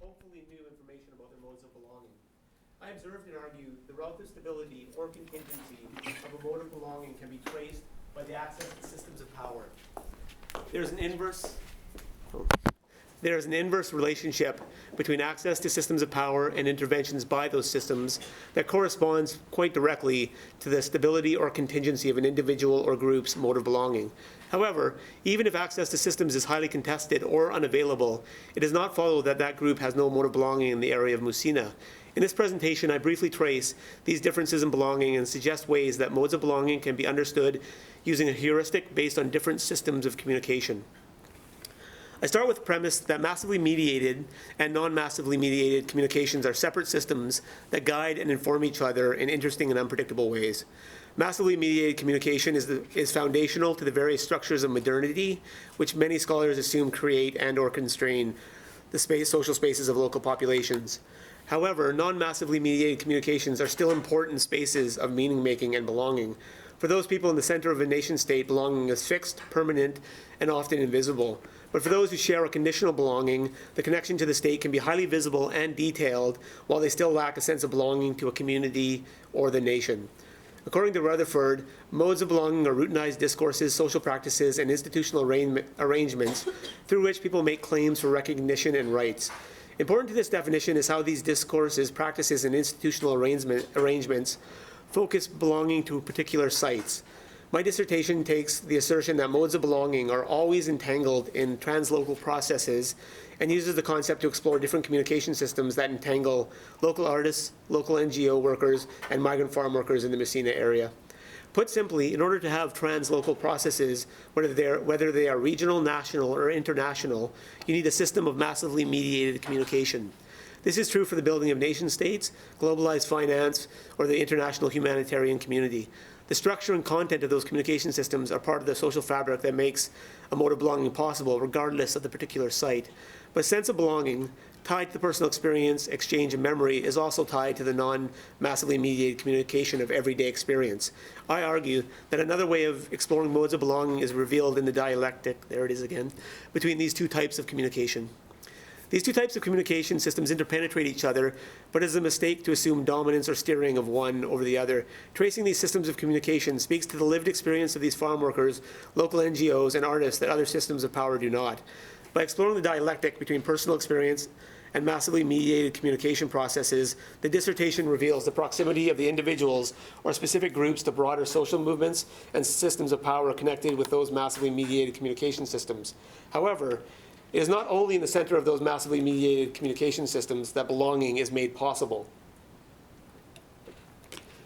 hopefully new information about their modes of belonging. I observed and argued the relative stability or contingency of a mode of belonging can be traced by the access to systems of power. There's an inverse relationship between access to systems of power and interventions by those systems that corresponds quite directly to the stability or contingency of an individual or group's mode of belonging. However, even if access to systems is highly contested or unavailable, it does not follow that that group has no mode of belonging in the area of Musina. In this presentation, I briefly trace these differences in belonging and suggest ways that modes of belonging can be understood using a heuristic based on different systems of communication. I start with the premise that massively mediated and non-massively mediated communications are separate systems that guide and inform each other in interesting and unpredictable ways. Massively mediated communication is foundational to the various structures of modernity, which many scholars assume create and or constrain the social spaces of local populations. However, non-massively mediated communications are still important spaces of meaning-making and belonging. For those people in the center of a nation-state, belonging is fixed, permanent, and often invisible. But for those who share a conditional belonging, the connection to the state can be highly visible and detailed, while they still lack a sense of belonging to a community or the nation. According to Rutherford, modes of belonging are routinized discourses, social practices, and institutional arrangements through which people make claims for recognition and rights. Important to this definition is how these discourses, practices, and institutional arrangements focus belonging to particular sites. My dissertation takes the assertion that modes of belonging are always entangled in translocal processes and uses the concept to explore different communication systems that entangle local artists, local NGO workers, and migrant farm workers in the Messina area. Put simply, in order to have translocal processes, whether they are regional, national, or international, you need a system of massively mediated communication. This is true for the building of nation states, globalized finance, or the international humanitarian community. The structure and content of those communication systems are part of the social fabric that makes a mode of belonging possible, regardless of the particular site. But sense of belonging, tied to the personal experience, exchange, and memory, is also tied to the non-massively mediated communication of everyday experience. I argue that another way of exploring modes of belonging is revealed in the dialectic, there it is again, between these two types of communication. These two types of communication systems interpenetrate each other, but it is a mistake to assume dominance or steering of one over the other. Tracing these systems of communication speaks to the lived experience of these farm workers, local NGOs, and artists that other systems of power do not. By exploring the dialectic between personal experience and massively mediated communication processes, the dissertation reveals the proximity of the individuals or specific groups to broader social movements and systems of power connected with those massively mediated communication systems. However, it is not only in the center of those massively mediated communication systems that belonging is made possible.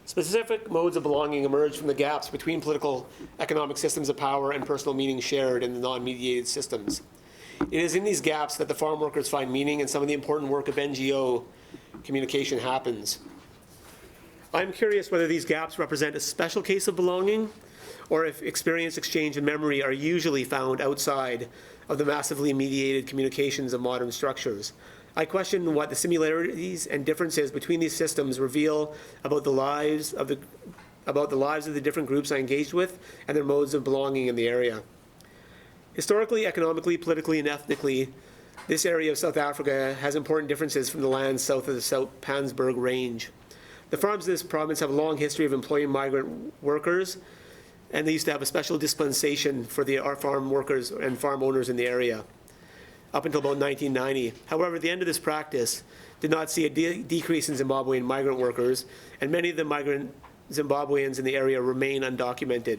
Specific modes of belonging emerge from the gaps between political, economic systems of power and personal meaning shared in the non-mediated systems. It is in these gaps that the farm workers find meaning and some of the important work of NGO communication happens. I'm curious whether these gaps represent a special case of belonging, or if experience, exchange, and memory are usually found outside of the massively mediated communications of modern structures. I question what the similarities and differences between these systems reveal about the lives of the different groups I engaged with and their modes of belonging in the area. Historically, economically, politically, and ethnically, this area of South Africa has important differences from the lands south of the South Pansberg Range. The farms of this province have a long history of employing migrant workers, and they used to have a special dispensation for our farm workers and farm owners in the area up until about 1990. However, the end of this practice did not see a decrease in Zimbabwean migrant workers, and many of the migrant Zimbabweans in the area remain undocumented.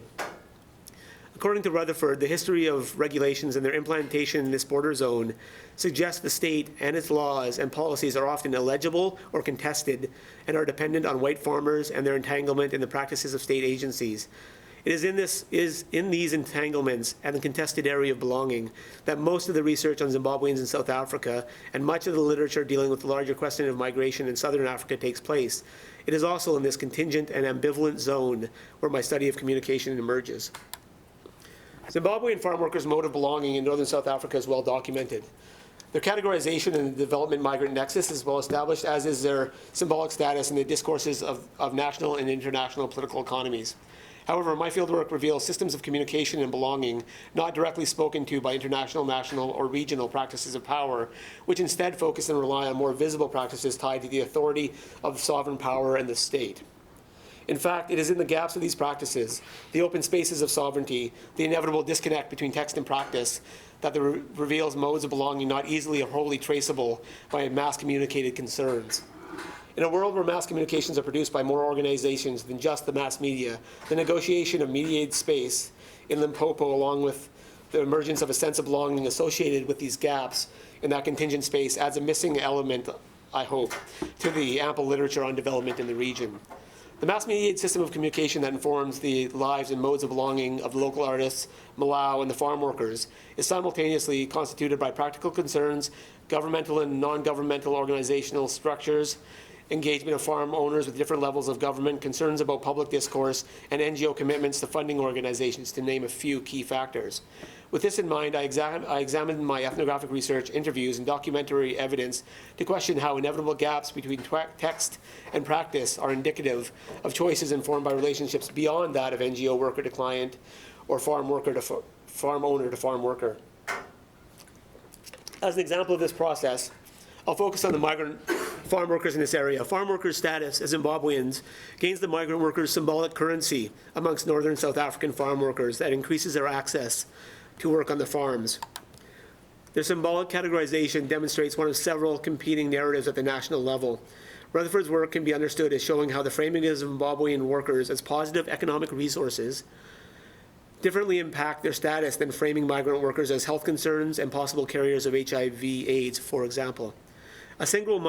According to Rutherford, the history of regulations and their implementation in this border zone suggests the state and its laws and policies are often illegible or contested and are dependent on white farmers and their entanglement in the practices of state agencies. It is in these entanglements and the contested area of belonging that most of the research on Zimbabweans in South Africa and much of the literature dealing with the larger question of migration in Southern Africa takes place. It is also in this contingent and ambivalent zone where my study of communication emerges. Zimbabwean farm workers' mode of belonging in northern South Africa is well documented. Their categorization in the development-migrant nexus is well established, as is their symbolic status in the discourses of national and international political economies. However, my fieldwork reveals systems of communication and belonging not directly spoken to by international, national, or regional practices of power, which instead focus and rely on more visible practices tied to the authority of sovereign power and the state. In fact, it is in the gaps of these practices, the open spaces of sovereignty, the inevitable disconnect between text and practice, that reveals modes of belonging not easily or wholly traceable by mass-communicated concerns. In a world where mass communications are produced by more organizations than just the mass media, the negotiation of mediated space in Limpopo, along with the emergence of a sense of belonging associated with these gaps in that contingent space, adds a missing element, I hope, to the ample literature on development in the region. The mass-mediated system of communication that informs the lives and modes of belonging of the local artists, Malau, and the farm workers is simultaneously constituted by practical concerns, governmental and non-governmental organizational structures, engagement of farm owners with different levels of government, concerns about public discourse, and NGO commitments to funding organizations, to name a few key factors. With this in mind, I examined my ethnographic research, interviews, and documentary evidence to question how inevitable gaps between text and practice are indicative of choices informed by relationships beyond that of NGO worker to client or farm worker to farm owner to farm worker. As an example of this process, I'll focus on the migrant farm workers in this area. Farm workers' status as Zimbabweans gains the migrant workers symbolic currency amongst northern South African farm workers that increases their access to work on the farms. Their symbolic categorization demonstrates one of several competing narratives at the national level. Rutherford's work can be understood as showing how the framing of Zimbabwean workers as positive economic resources differently impact their status than framing migrant workers as health concerns and possible carriers of HIV/AIDS, for example. A single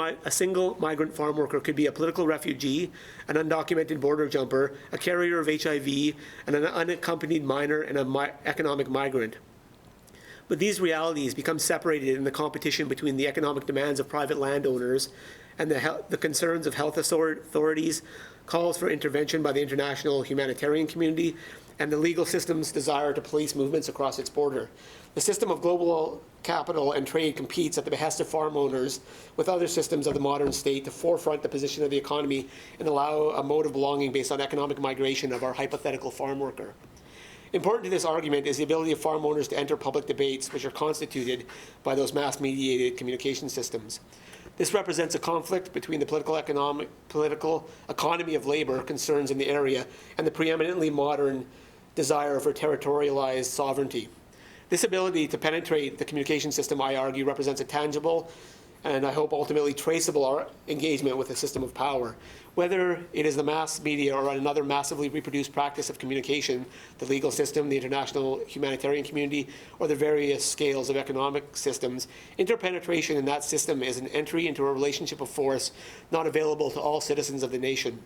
migrant farm worker could be a political refugee, an undocumented border jumper, a carrier of HIV, and an unaccompanied minor and an economic migrant. But these realities become separated in the competition between the economic demands of private landowners and the concerns of health authorities, calls for intervention by the international humanitarian community, and the legal system's desire to police movements across its border. The system of global capital and trade competes at the behest of farm owners with other systems of the modern state to forefront the position of the economy and allow a mode of belonging based on economic migration of our hypothetical farm worker. Important to this argument is the ability of farm owners to enter public debates, which are constituted by those mass-mediated communication systems. This represents a conflict between the political economy of labor concerns in the area and the preeminently modern desire for territorialized sovereignty. This ability to penetrate the communication system, I argue, represents a tangible and I hope ultimately traceable engagement with the system of power. Whether it is the mass media or another massively reproduced practice of communication, the legal system, the international humanitarian community, or the various scales of economic systems, interpenetration in that system is an entry into a relationship of force not available to all citizens of the nation.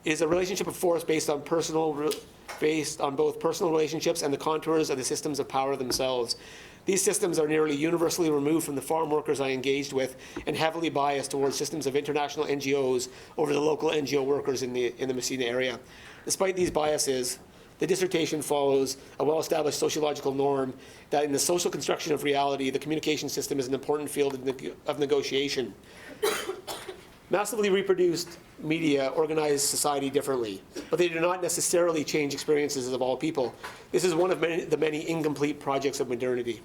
It is a relationship of force based on both personal relationships and the contours of the systems of power themselves. These systems are nearly universally removed from the farm workers I engaged with and heavily biased towards systems of international NGOs over the local NGO workers in the Messina area. Despite these biases, the dissertation follows a well-established sociological norm that in the social construction of reality, the communication system is an important field of negotiation. Massively reproduced media organize society differently, but they do not necessarily change experiences of all people. This is one of the many incomplete projects of modernity.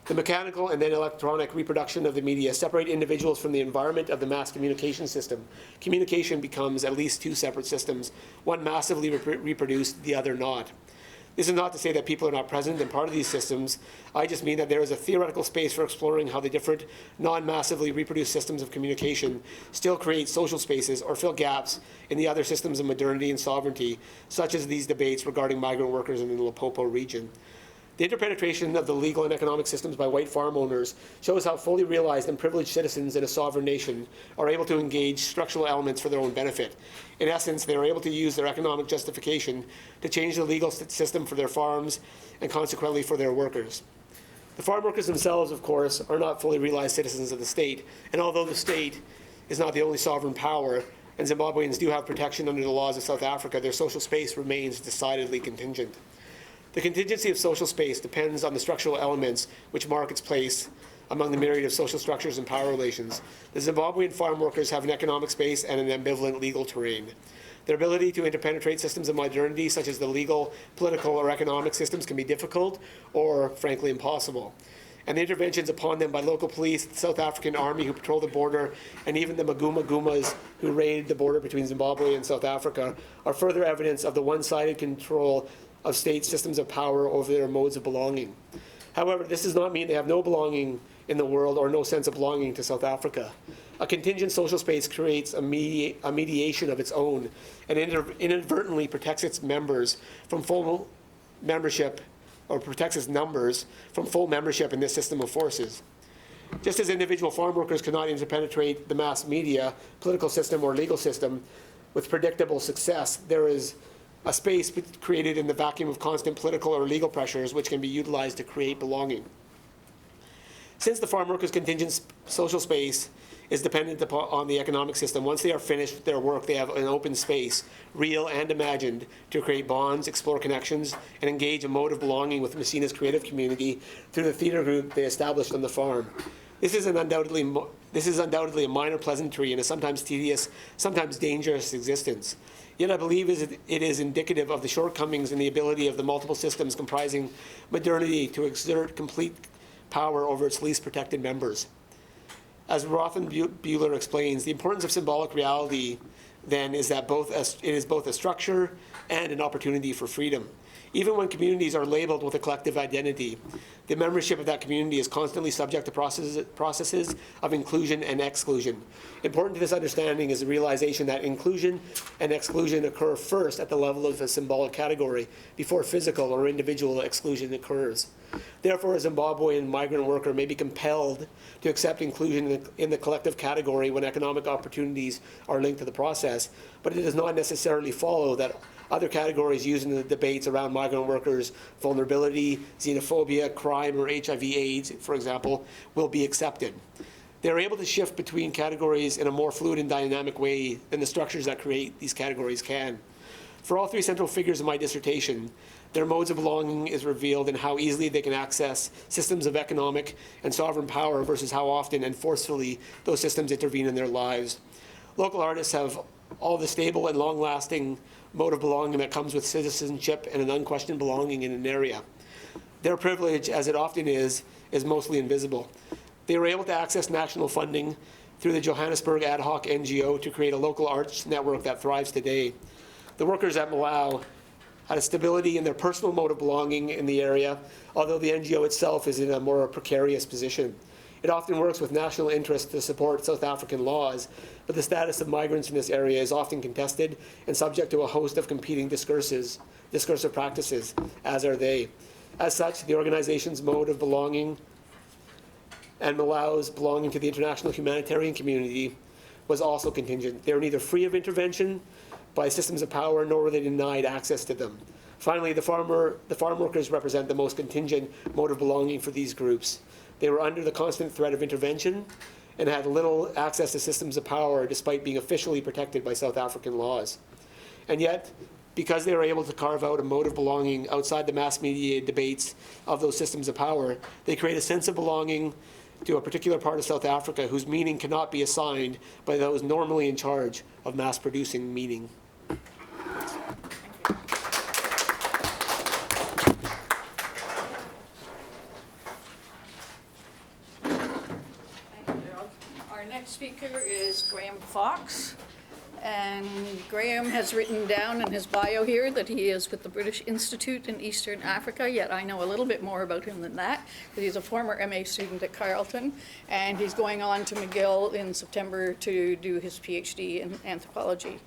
The mechanical and then electronic reproduction of the media separate individuals from the environment of the mass communication system. Communication becomes at least two separate systems, one massively reproduced, the other not. This is not to say that people are not present and part of these systems. I just mean that there is a theoretical space for exploring how the different non-massively reproduced systems of communication still create social spaces or fill gaps in the other systems of modernity and sovereignty, such as these debates regarding migrant workers in the Limpopo region. The interpenetration of the legal and economic systems by white farm owners shows how fully realized and privileged citizens in a sovereign nation are able to engage structural elements for their own benefit. In essence, they are able to use their economic justification to change the legal system for their farms and consequently for their workers. The farm workers themselves, of course, are not fully realized citizens of the state, and although the state is not the only sovereign power, and Zimbabweans do have protection under the laws of South Africa, their social space remains decidedly contingent. The contingency of social space depends on the structural elements which mark its place among the myriad of social structures and power relations. The Zimbabwean farm workers have an economic space and an ambivalent legal terrain. Their ability to interpenetrate systems of modernity, such as the legal, political, or economic systems, can be difficult or, frankly, impossible. And the interventions upon them by local police, the South African Army who patrol the border, and even the Maguma Gumas who raid the border between Zimbabwe and South Africa are further evidence of the one-sided control of state systems of power over their modes of belonging. However, this does not mean they have no belonging in the world or no sense of belonging to South Africa. A contingent social space creates a mediation of its own and inadvertently protects its members from full membership, or protects its numbers from full membership in this system of forces. Just as individual farm workers cannot interpenetrate the mass media, political system, or legal system with predictable success, there is a space created in the vacuum of constant political or legal pressures which can be utilized to create belonging. Since the farm workers' contingent social space is dependent upon the economic system, once they are finished their work, they have an open space, real and imagined, to create bonds, explore connections, and engage a mode of belonging with Messina's creative community through the theater group they established on the farm. This is undoubtedly a minor pleasantry in a sometimes tedious, sometimes dangerous existence. Yet I believe it is indicative of the shortcomings in the ability of the multiple systems comprising modernity to exert complete power over its least protected members. As Rothenbuehler explains, the importance of symbolic reality then is that it is both a structure and an opportunity for freedom. Even when communities are labeled with a collective identity, the membership of that community is constantly subject to processes of inclusion and exclusion. Important to this understanding is the realization that inclusion and exclusion occur first at the level of a symbolic category before physical or individual exclusion occurs. Therefore, a Zimbabwean migrant worker may be compelled to accept inclusion in the collective category when economic opportunities are linked to the process, but it does not necessarily follow that other categories used in the debates around migrant workers, vulnerability, xenophobia, crime, or HIV/AIDS, for example, will be accepted. They are able to shift between categories in a more fluid and dynamic way than the structures that create these categories can. For all three central figures of my dissertation, their modes of belonging is revealed in how easily they can access systems of economic and sovereign power versus how often and forcefully those systems intervene in their lives. Local artists have all the stable and long-lasting mode of belonging that comes with citizenship and an unquestioned belonging in an area. Their privilege, as it often is mostly invisible. They were able to access national funding through the Johannesburg ad hoc NGO to create a local arts network that thrives today. The workers at Malau had a stability in their personal mode of belonging in the area, although the NGO itself is in a more precarious position. It often works with national interest to support South African laws, but the status of migrants in this area is often contested and subject to a host of competing discursive practices, as are they. As such, the organization's mode of belonging and Malau's belonging to the international humanitarian community was also contingent. They were neither free of intervention by systems of power, nor were they denied access to them. Finally, the farm workers represent the most contingent mode of belonging for these groups. They were under the constant threat of intervention and had little access to systems of power despite being officially protected by South African laws. And yet, because they were able to carve out a mode of belonging outside the mass media debates of those systems of power, they create a sense of belonging to a particular part of South Africa whose meaning cannot be assigned by those normally in charge of mass-producing meaning. Our next speaker is Graham Fox. And Graham has written down in his bio here that he is with the British Institute in Eastern Africa, yet I know a little bit more about him than that, because he's a former MA student at Carleton, and he's going on to McGill in September to do his PhD in anthropology.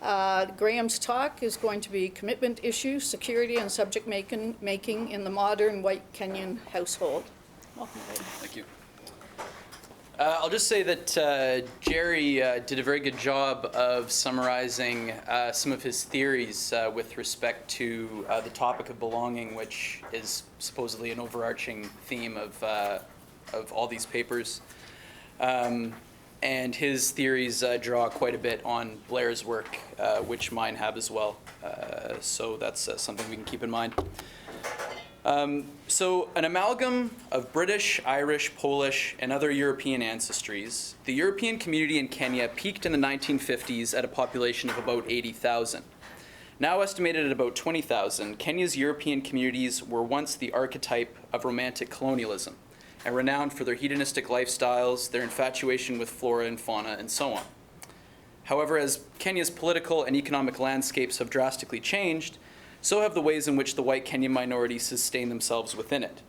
Graham's talk is going to be commitment issues, security, and subject making in the modern white Kenyan household. Welcome, Graham. Thank you. I'll just say that Jerry did a very good job of summarizing some of his theories with respect to the topic of belonging, which is supposedly an overarching theme of all these papers. And his theories draw quite a bit on Blair's work, which mine have as well. So that's something we can keep in mind. So an amalgam of British, Irish, Polish, and other European ancestries, the European community in Kenya peaked in the 1950s at a population of about 80,000. Now estimated at about 20,000, Kenya's European communities were once the archetype of romantic colonialism and renowned for their hedonistic lifestyles, their infatuation with flora and fauna, and so on. However, as Kenya's political and economic landscapes have drastically changed, so have the ways in which the white Kenyan minority sustain themselves within it.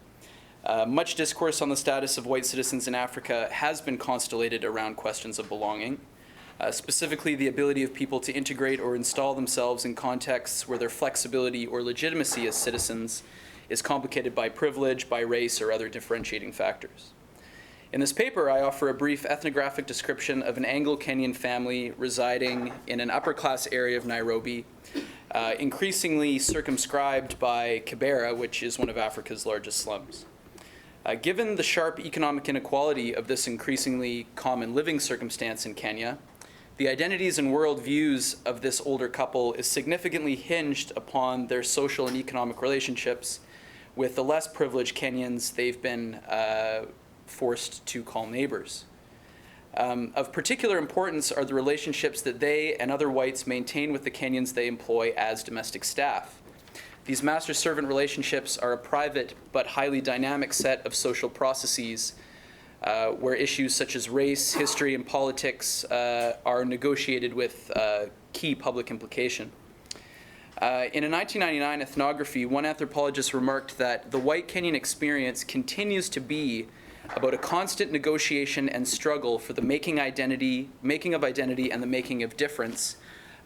Much discourse on the status of white citizens in Africa has been constellated around questions of belonging, specifically the ability of people to integrate or install themselves in contexts where their flexibility or legitimacy as citizens is complicated by privilege, by race, or other differentiating factors. In this paper, I offer a brief ethnographic description of an Anglo-Kenyan family residing in an upper-class area of Nairobi, increasingly circumscribed by Kibera, which is one of Africa's largest slums. Given the sharp economic inequality of this increasingly common living circumstance in Kenya, the identities and worldviews of this older couple is significantly hinged upon their social and economic relationships with the less privileged Kenyans they've been forced to call neighbors. Of particular importance are the relationships that they and other whites maintain with the Kenyans they employ as domestic staff. These master-servant relationships are a private but highly dynamic set of social processes where issues such as race, history, and politics are negotiated with key public implication. In a 1999 ethnography, one anthropologist remarked that the white Kenyan experience continues to be about a constant negotiation and struggle for the making of identity and the making of difference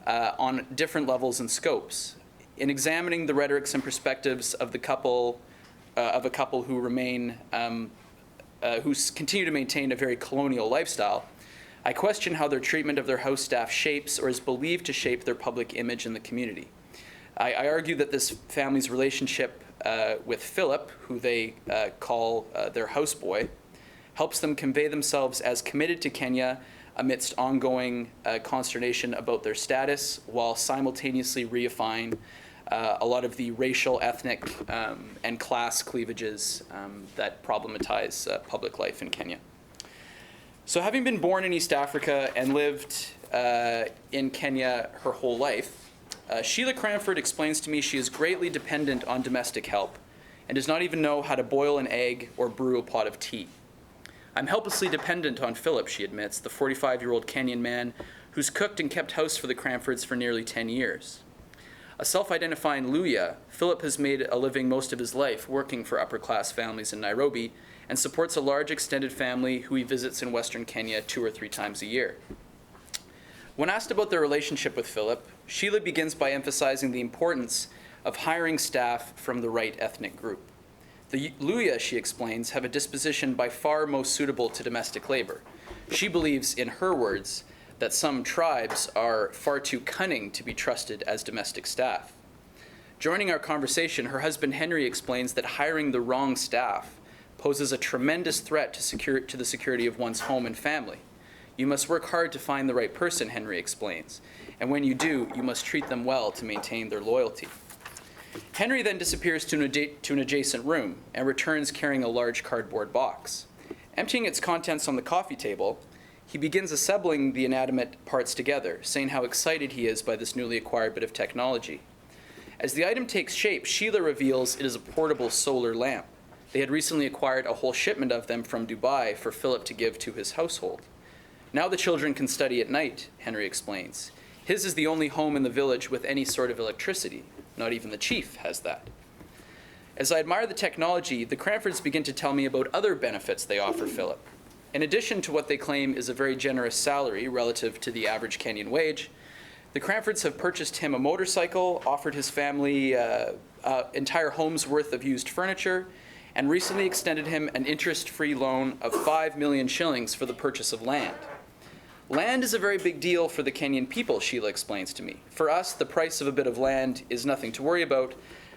on different levels and scopes. In examining the rhetorics and perspectives of a couple who remain who continue to maintain a very colonial lifestyle, I question how their treatment of their house staff shapes or is believed to shape their public image in the community. I argue that this family's relationship with Philip, who they call their houseboy, helps them convey themselves as committed to Kenya amidst ongoing consternation about their status, while simultaneously reifying a lot of the racial, ethnic, and class cleavages that problematize public life in Kenya. So having been born in East Africa and lived in Kenya her whole life, Sheila Cranford explains to me she is greatly dependent on domestic help and does not even know how to boil an egg or brew a pot of tea. I'm helplessly dependent on Philip, she admits, the 45-year-old Kenyan man who's cooked and kept house for the Cranfords for nearly 10 years. A self-identifying Luya, Philip has made a living most of his life working for upper-class families in Nairobi and supports a large extended family who he visits in Western Kenya 2 or 3 times a year. When asked about their relationship with Philip, Sheila begins by emphasizing the importance of hiring staff from the right ethnic group. The Luya, she explains, have a disposition by far most suitable to domestic labor. She believes, in her words, that some tribes are far too cunning to be trusted as domestic staff. Joining our conversation, her husband Henry explains that hiring the wrong staff poses a tremendous threat to the security of one's home and family. You must work hard to find the right person, Henry explains, and when you do, you must treat them well to maintain their loyalty. Henry then disappears to an adjacent room and returns carrying a large cardboard box. Emptying its contents on the coffee table, he begins assembling the inanimate parts together, saying how excited he is by this newly acquired bit of technology. As the item takes shape, Sheila reveals it is a portable solar lamp. They had recently acquired a whole shipment of them from Dubai for Philip to give to his household. Now the children can study at night, Henry explains. His is the only home in the village with any sort of electricity. Not even the chief has that. As I admire the technology, the Cranfords begin to tell me about other benefits they offer Philip. In addition to what they claim is a very generous salary relative to the average Kenyan wage, the Cranfords have purchased him a motorcycle, offered his family entire home's worth of used furniture, and recently extended him an interest-free loan of 5 million shillings for the purchase of land. Land is a very big deal for the Kenyan people, Sheila explains to me. For us, the price of a bit of land is nothing to worry about,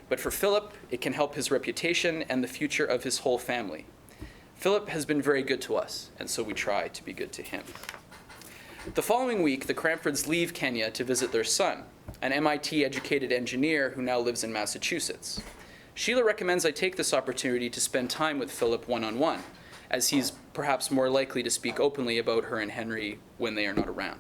but for Philip, it can help his reputation and the future of his whole family. Philip has been very good to us, and so we try to be good to him. The following week, the Cranfords leave Kenya to visit their son, an MIT-educated engineer who now lives in Massachusetts. Sheila recommends I take this opportunity to spend time with Philip one-on-one, as he's perhaps more likely to speak openly about her and Henry when they are not around.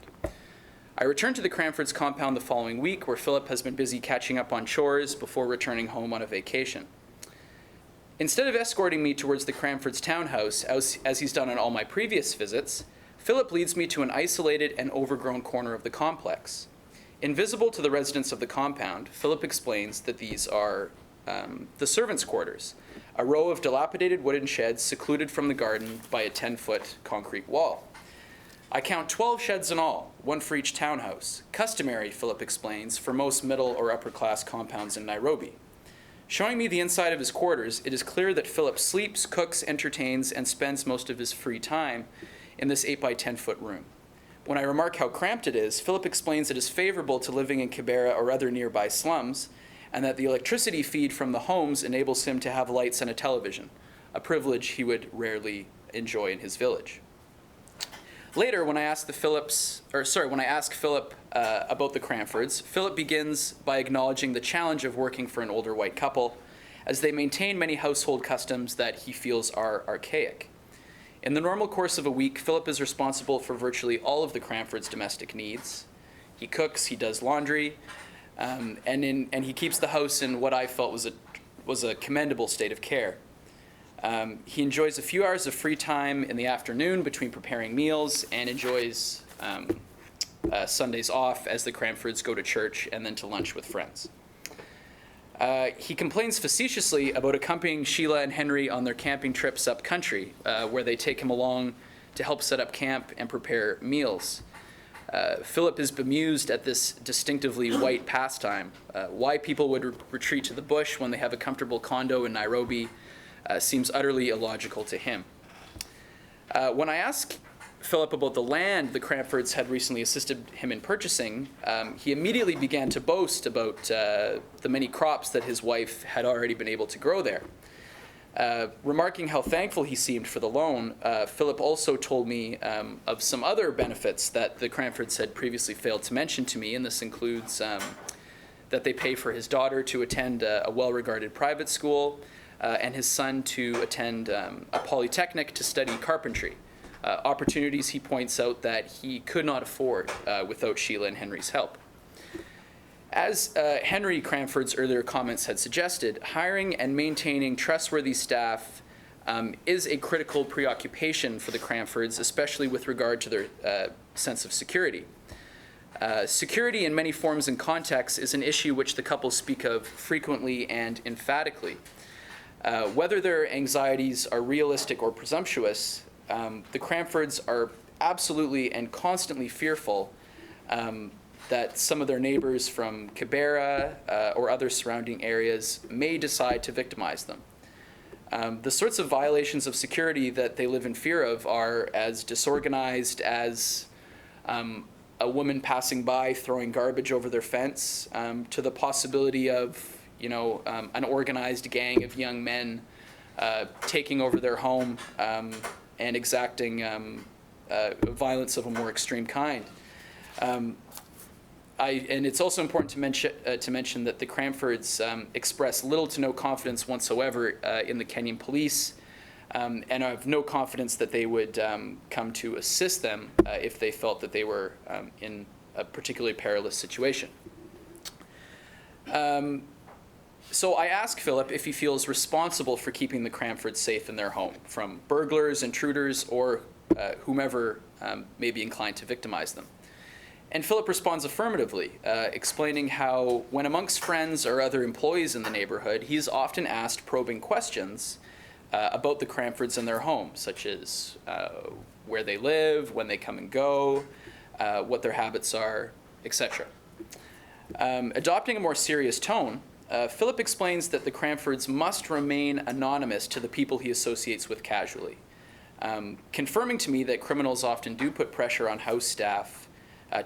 I return to the Cranfords' compound the following week, where Philip has been busy catching up on chores before returning home on a vacation. Instead of escorting me towards the Cranfords' townhouse, as he's done on all my previous visits, Philip leads me to an isolated and overgrown corner of the complex. Invisible to the residents of the compound, Philip explains that these are the servants' quarters, a row of dilapidated wooden sheds secluded from the garden by a 10-foot concrete wall. I count 12 sheds in all, one for each townhouse, customary, Philip explains, for most middle or upper-class compounds in Nairobi. Showing me the inside of his quarters, it is clear that Philip sleeps, cooks, entertains, and spends most of his free time in this 8 by 10-foot room. When I remark how cramped it is, Philip explains it is favorable to living in Kibera or other nearby slums, and that the electricity feed from the homes enables him to have lights and a television, a privilege he would rarely enjoy in his village. Later, when I ask Philip about the Cranfords, Philip begins by acknowledging the challenge of working for an older white couple, as they maintain many household customs that he feels are archaic. In the normal course of a week, Philip is responsible for virtually all of the Cranfords' domestic needs. He cooks, he does laundry, and he keeps the house in what I felt was a commendable state of care. He enjoys a few hours of free time in the afternoon between preparing meals, and enjoys Sundays off as the Cranfords go to church and then to lunch with friends. He complains facetiously about accompanying Sheila and Henry on their camping trips up country, where they take him along to help set up camp and prepare meals. Philip is bemused at this distinctively white pastime. Why people would retreat to the bush when they have a comfortable condo in Nairobi seems utterly illogical to him. When I ask Philip about the land the Cranfords had recently assisted him in purchasing, he immediately began to boast about the many crops that his wife had already been able to grow there. Remarking how thankful he seemed for the loan, Philip also told me of some other benefits that the Cranfords had previously failed to mention to me, and this includes that they pay for his daughter to attend a well-regarded private school, and his son to attend a polytechnic to study carpentry. Opportunities, he points out, that he could not afford without Sheila and Henry's help. As Henry Cranford's earlier comments had suggested, hiring and maintaining trustworthy staff is a critical preoccupation for the Cranfords, especially with regard to their sense of security. Security in many forms and contexts is an issue which the couple speak of frequently and emphatically. Whether their anxieties are realistic or presumptuous, the Cranfords are absolutely and constantly fearful that some of their neighbors from Kibera or other surrounding areas may decide to victimize them. The sorts of violations of security that they live in fear of are as disorganized as a woman passing by throwing garbage over their fence, to the possibility of an organized gang of young men taking over their home and exacting violence of a more extreme kind. And it's also important to mention that the Cranfords express little to no confidence whatsoever in the Kenyan police, and I have no confidence that they would come to assist them if they felt that they were in a particularly perilous situation. So I ask Philip if he feels responsible for keeping the Cranfords safe in their home from burglars, intruders, or whomever may be inclined to victimize them. And Philip responds affirmatively, explaining how when amongst friends or other employees in the neighborhood, he's often asked probing questions about the Cranfords and their home, such as where they live, when they come and go, what their habits are, etc. Adopting a more serious tone, Philip explains that the Cranfords must remain anonymous to the people he associates with casually, confirming to me that criminals often do put pressure on house staff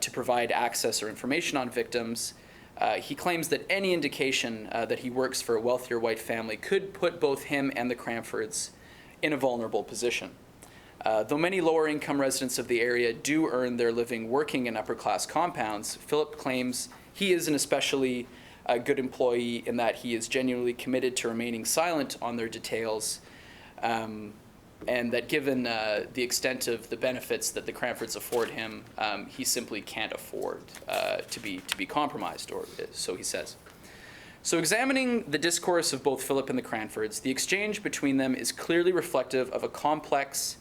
to provide access or information on victims. He claims that any indication that he works for a wealthier white family could put both him and the Cranfords in a vulnerable position. Though many lower income residents of the area do earn their living working in upper class compounds, Philip claims he is an especially a good employee in that he is genuinely committed to remaining silent on their details, and that given the extent of the benefits that the Cranfords afford him, he simply can't afford to be compromised, or so he says. So examining the discourse of both Philip and the Cranfords, the exchange between them is clearly reflective of a complex,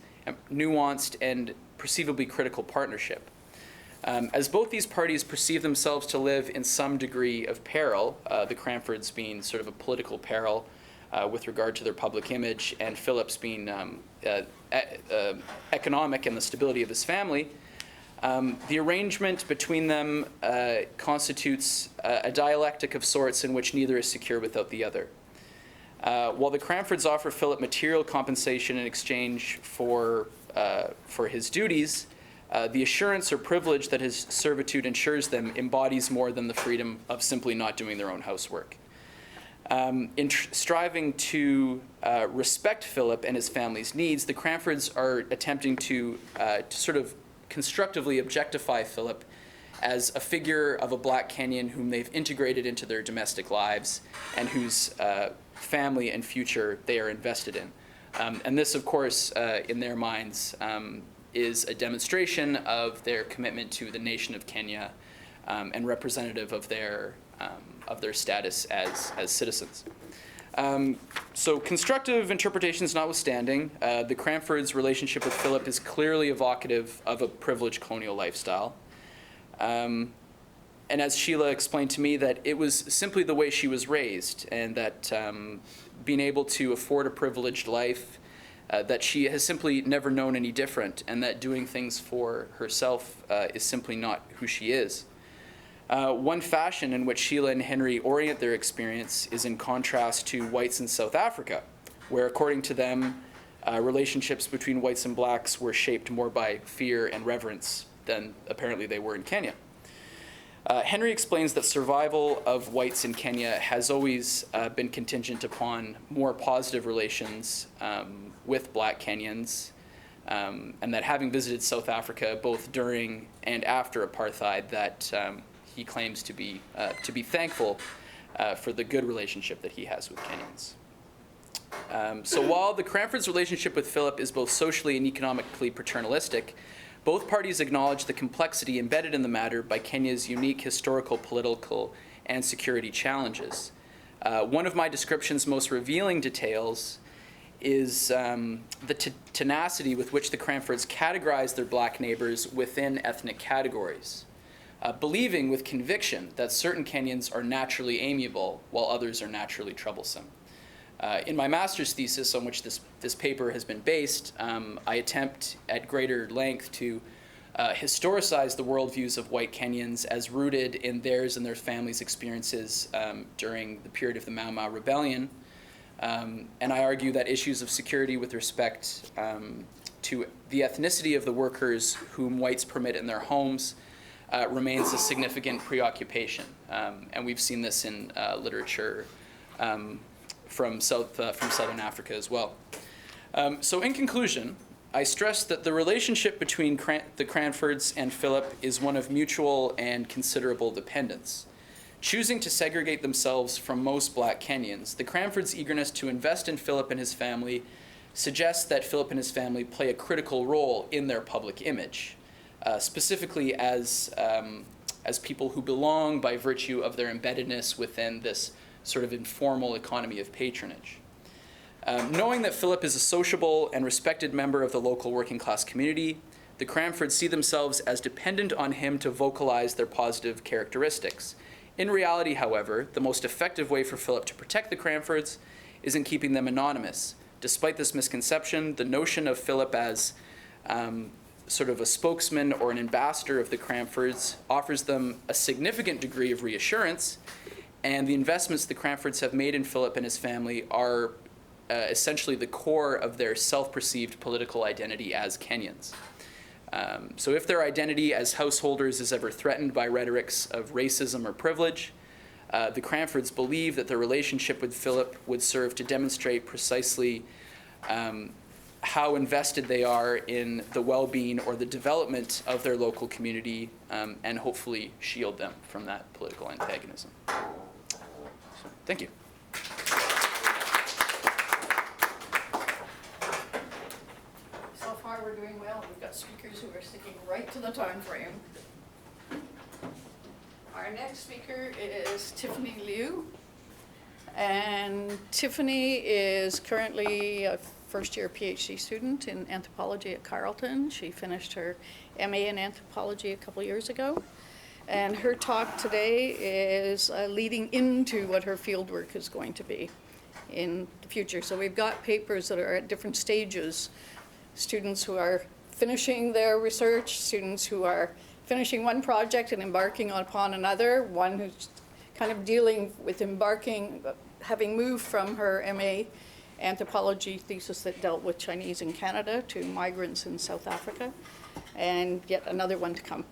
nuanced, and perceivably critical partnership. As both these parties perceive themselves to live in some degree of peril, the Cranfords being sort of a political peril with regard to their public image, and Philip's being economic and the stability of his family, the arrangement between them constitutes a dialectic of sorts in which neither is secure without the other. While the Cranfords offer Philip material compensation in exchange for his duties, the assurance or privilege that his servitude ensures them embodies more than the freedom of simply not doing their own housework. In striving to respect Philip and his family's needs, the Cranfords are attempting to sort of constructively objectify Philip as a figure of a Black Kenyan whom they've integrated into their domestic lives and whose family and future they are invested in. And this, of course, in their minds, is a demonstration of their commitment to the nation of Kenya and representative of their status as citizens. So constructive interpretations notwithstanding, the Cranfords' relationship with Philip is clearly evocative of a privileged colonial lifestyle. And as Sheila explained to me, that it was simply the way she was raised, and that being able to afford a privileged life, that she has simply never known any different, and that doing things for herself is simply not who she is. One fashion in which Sheila and Henry orient their experience is in contrast to whites in South Africa, where, according to them, relationships between whites and blacks were shaped more by fear and reverence than apparently they were in Kenya. Henry explains that survival of whites in Kenya has always been contingent upon more positive relations with Black Kenyans, and that having visited South Africa both during and after apartheid, that he claims to be thankful for the good relationship that he has with Kenyans. So while the Cranfords' relationship with Philip is both socially and economically paternalistic, both parties acknowledge the complexity embedded in the matter by Kenya's unique historical, political, and security challenges. One of my description's most revealing details is the tenacity with which the Cranfords categorize their Black neighbors within ethnic categories, believing with conviction that certain Kenyans are naturally amiable while others are naturally troublesome. In my master's thesis, on which this paper has been based, I attempt at greater length to historicize the worldviews of white Kenyans as rooted in theirs and their families' experiences during the period of the Mau Mau Rebellion. And I argue that issues of security with respect to the ethnicity of the workers whom whites permit in their homes remains a significant preoccupation. And we've seen this in literature from Southern Africa as well. So in conclusion, I stress that the relationship between the Cranfords and Philip is one of mutual and considerable dependence. Choosing to segregate themselves from most Black Kenyans, the Cranfords' eagerness to invest in Philip and his family suggests that Philip and his family play a critical role in their public image, specifically as people who belong by virtue of their embeddedness within this sort of informal economy of patronage. Knowing that Philip is a sociable and respected member of the local working class community, the Cranfords see themselves as dependent on him to vocalize their positive characteristics. In reality, however, the most effective way for Philip to protect the Cranfords is in keeping them anonymous. Despite this misconception, the notion of Philip as sort of a spokesman or an ambassador of the Cranfords offers them a significant degree of reassurance, and the investments the Cranfords have made in Philip and his family are essentially the core of their self-perceived political identity as Kenyans. So if their identity as householders is ever threatened by rhetorics of racism or privilege, the Cranfords believe that their relationship with Philip would serve to demonstrate precisely how invested they are in the well-being or the development of their local community, and hopefully shield them from that political antagonism. Thank you. So far, we're doing well. We've got speakers who are sticking right to the time frame. Our next speaker is Tiffany Liu. And Tiffany is currently a first-year PhD student in anthropology at Carleton. She finished her MA in anthropology a couple years ago. And her talk today is leading into what her fieldwork is going to be in the future. So we've got papers that are at different stages. Students who are finishing their research, students who are finishing one project and embarking upon another, one who's kind of dealing with embarking, having moved from her MA anthropology thesis that dealt with Chinese in Canada to migrants in South Africa, and yet another one to come.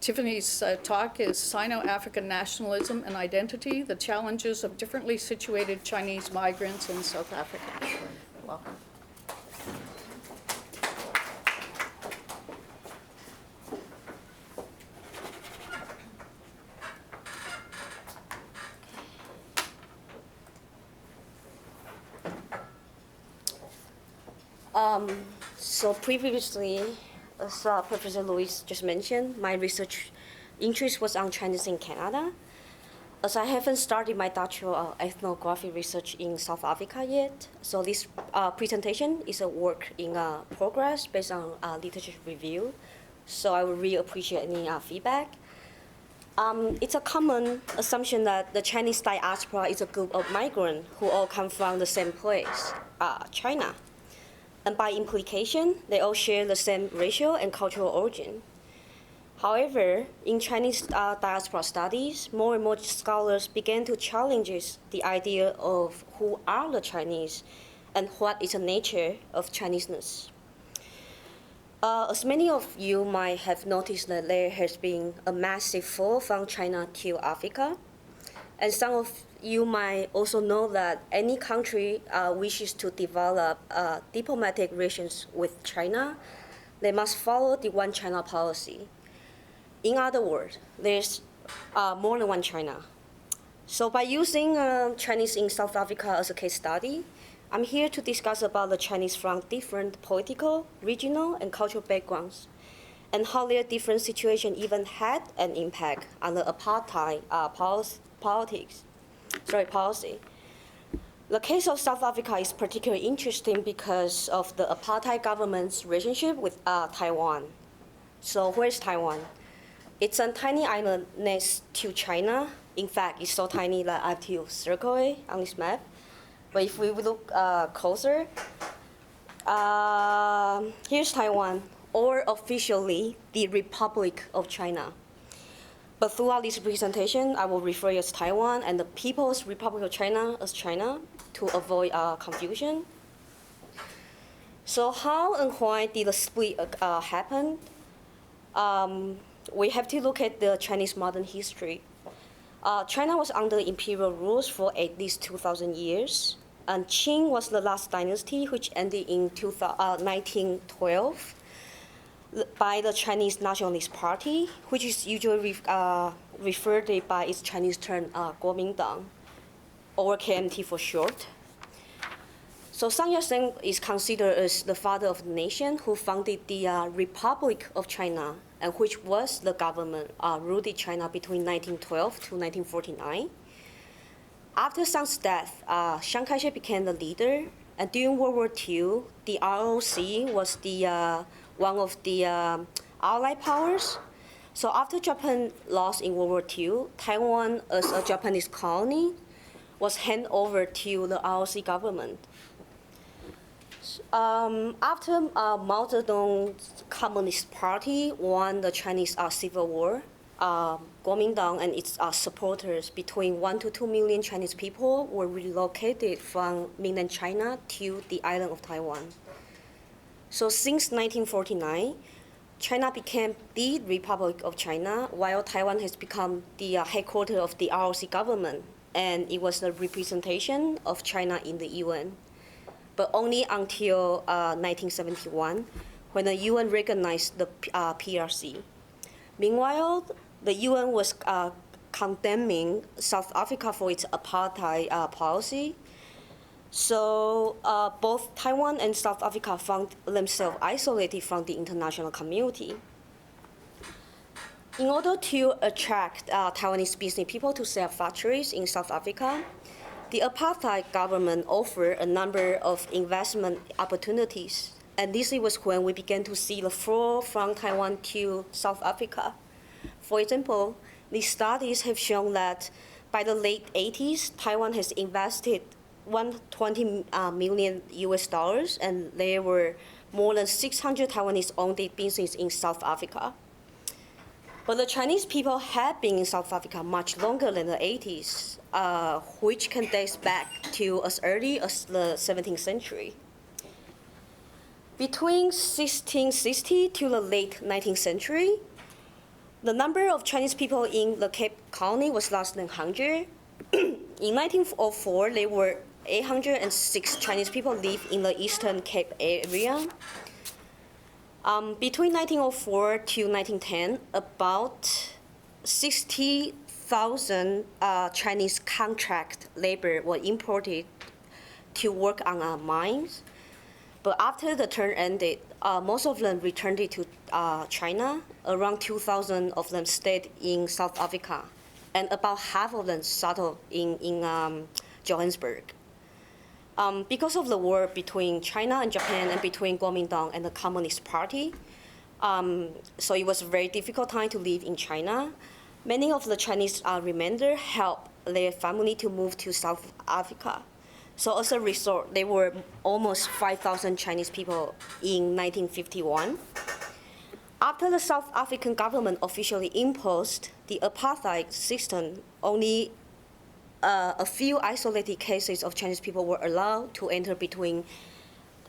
Tiffany's talk is Sino-African Nationalism and Identity, the Challenges of Differently Situated Chinese Migrants in South Africa. Welcome. So previously, as Professor Louis just mentioned, my research interest was on Chinese in Canada. As I haven't started my doctoral ethnography research in South Africa yet, so this presentation is a work in progress based on literature review. So I would really appreciate any feedback. It's a common assumption that the Chinese diaspora is a group of migrants who all come from the same place, China. And by implication, they all share the same racial and cultural origin. However, in Chinese diaspora studies, more and more scholars began to challenge the idea of who are the Chinese and what is the nature of Chineseness. As many of you might have noticed that there has been a massive fall from China to Africa. And some of you might also know that any country wishes to develop diplomatic relations with China, they must follow the One China policy. In other words, there's more than one China. So by using Chinese in South Africa as a case study, I'm here to discuss about the Chinese from different political, regional, and cultural backgrounds, and how their different situation even had an impact on the apartheid policy. The case of South Africa is particularly interesting because of the apartheid government's relationship with Taiwan. So where's Taiwan? It's a tiny island next to China. In fact, it's so tiny that I have to circle it on this map. But if we look closer, here's Taiwan, or officially the Republic of China. But throughout this presentation, I will refer as Taiwan and the People's Republic of China as China to avoid confusion. So how and why did the split happen? We have to look at the Chinese modern history. China was under imperial rules for at least 2,000 years. And Qing was the last dynasty, which ended in 1912 by the Chinese Nationalist Party, which is usually referred to by its Chinese term, Kuomintang, or KMT for short. So Sun Yat-sen is considered as the father of the nation who founded the Republic of China, and which was the government ruled China between 1912 to 1949. After Sun's death, Chiang Kai-shek became the leader, and during World War II, the ROC was the one of the Allied powers. So after Japan lost in World War II, Taiwan, as a Japanese colony, was handed over to the ROC government. After Mao Zedong's Communist Party won the Chinese Civil War, Kuomintang and its supporters, between 1 to 2 million Chinese people, were relocated from mainland China to the island of Taiwan. So since 1949, China became the Republic of China, while Taiwan has become the headquarters of the ROC government, and it was the representation of China in the UN. But only until 1971, when the UN recognized the PRC. Meanwhile, the UN was condemning South Africa for its apartheid policy. So both Taiwan and South Africa found themselves isolated from the international community. In order to attract Taiwanese business people to set up factories in South Africa, the apartheid government offered a number of investment opportunities. And this was when we began to see the flow from Taiwan to South Africa. For example, these studies have shown that by the late 80s, Taiwan has invested 120 million US dollars, and there were more than 600 Taiwanese-owned businesses in South Africa. But the Chinese people had been in South Africa much longer than the 80s, which can date back to as early as the 17th century. Between 1660 to the late 19th century, the number of Chinese people in the Cape Colony was less than 100. In 1904, there were 806 Chinese people live in the Eastern Cape area. Between 1904 to 1910, about 60,000 Chinese contract labor were imported to work on our mines. But after the term ended, most of them returned to China. Around 2,000 of them stayed in South Africa, and about half of them settled in Johannesburg. Because of the war between China and Japan and between Kuomintang and the Communist Party, so it was a very difficult time to live in China. Many of the Chinese remainder helped their family to move to South Africa. So as a result, there were almost 5,000 Chinese people in 1951. After the South African government officially imposed the apartheid system, only a few isolated cases of Chinese people were allowed to enter between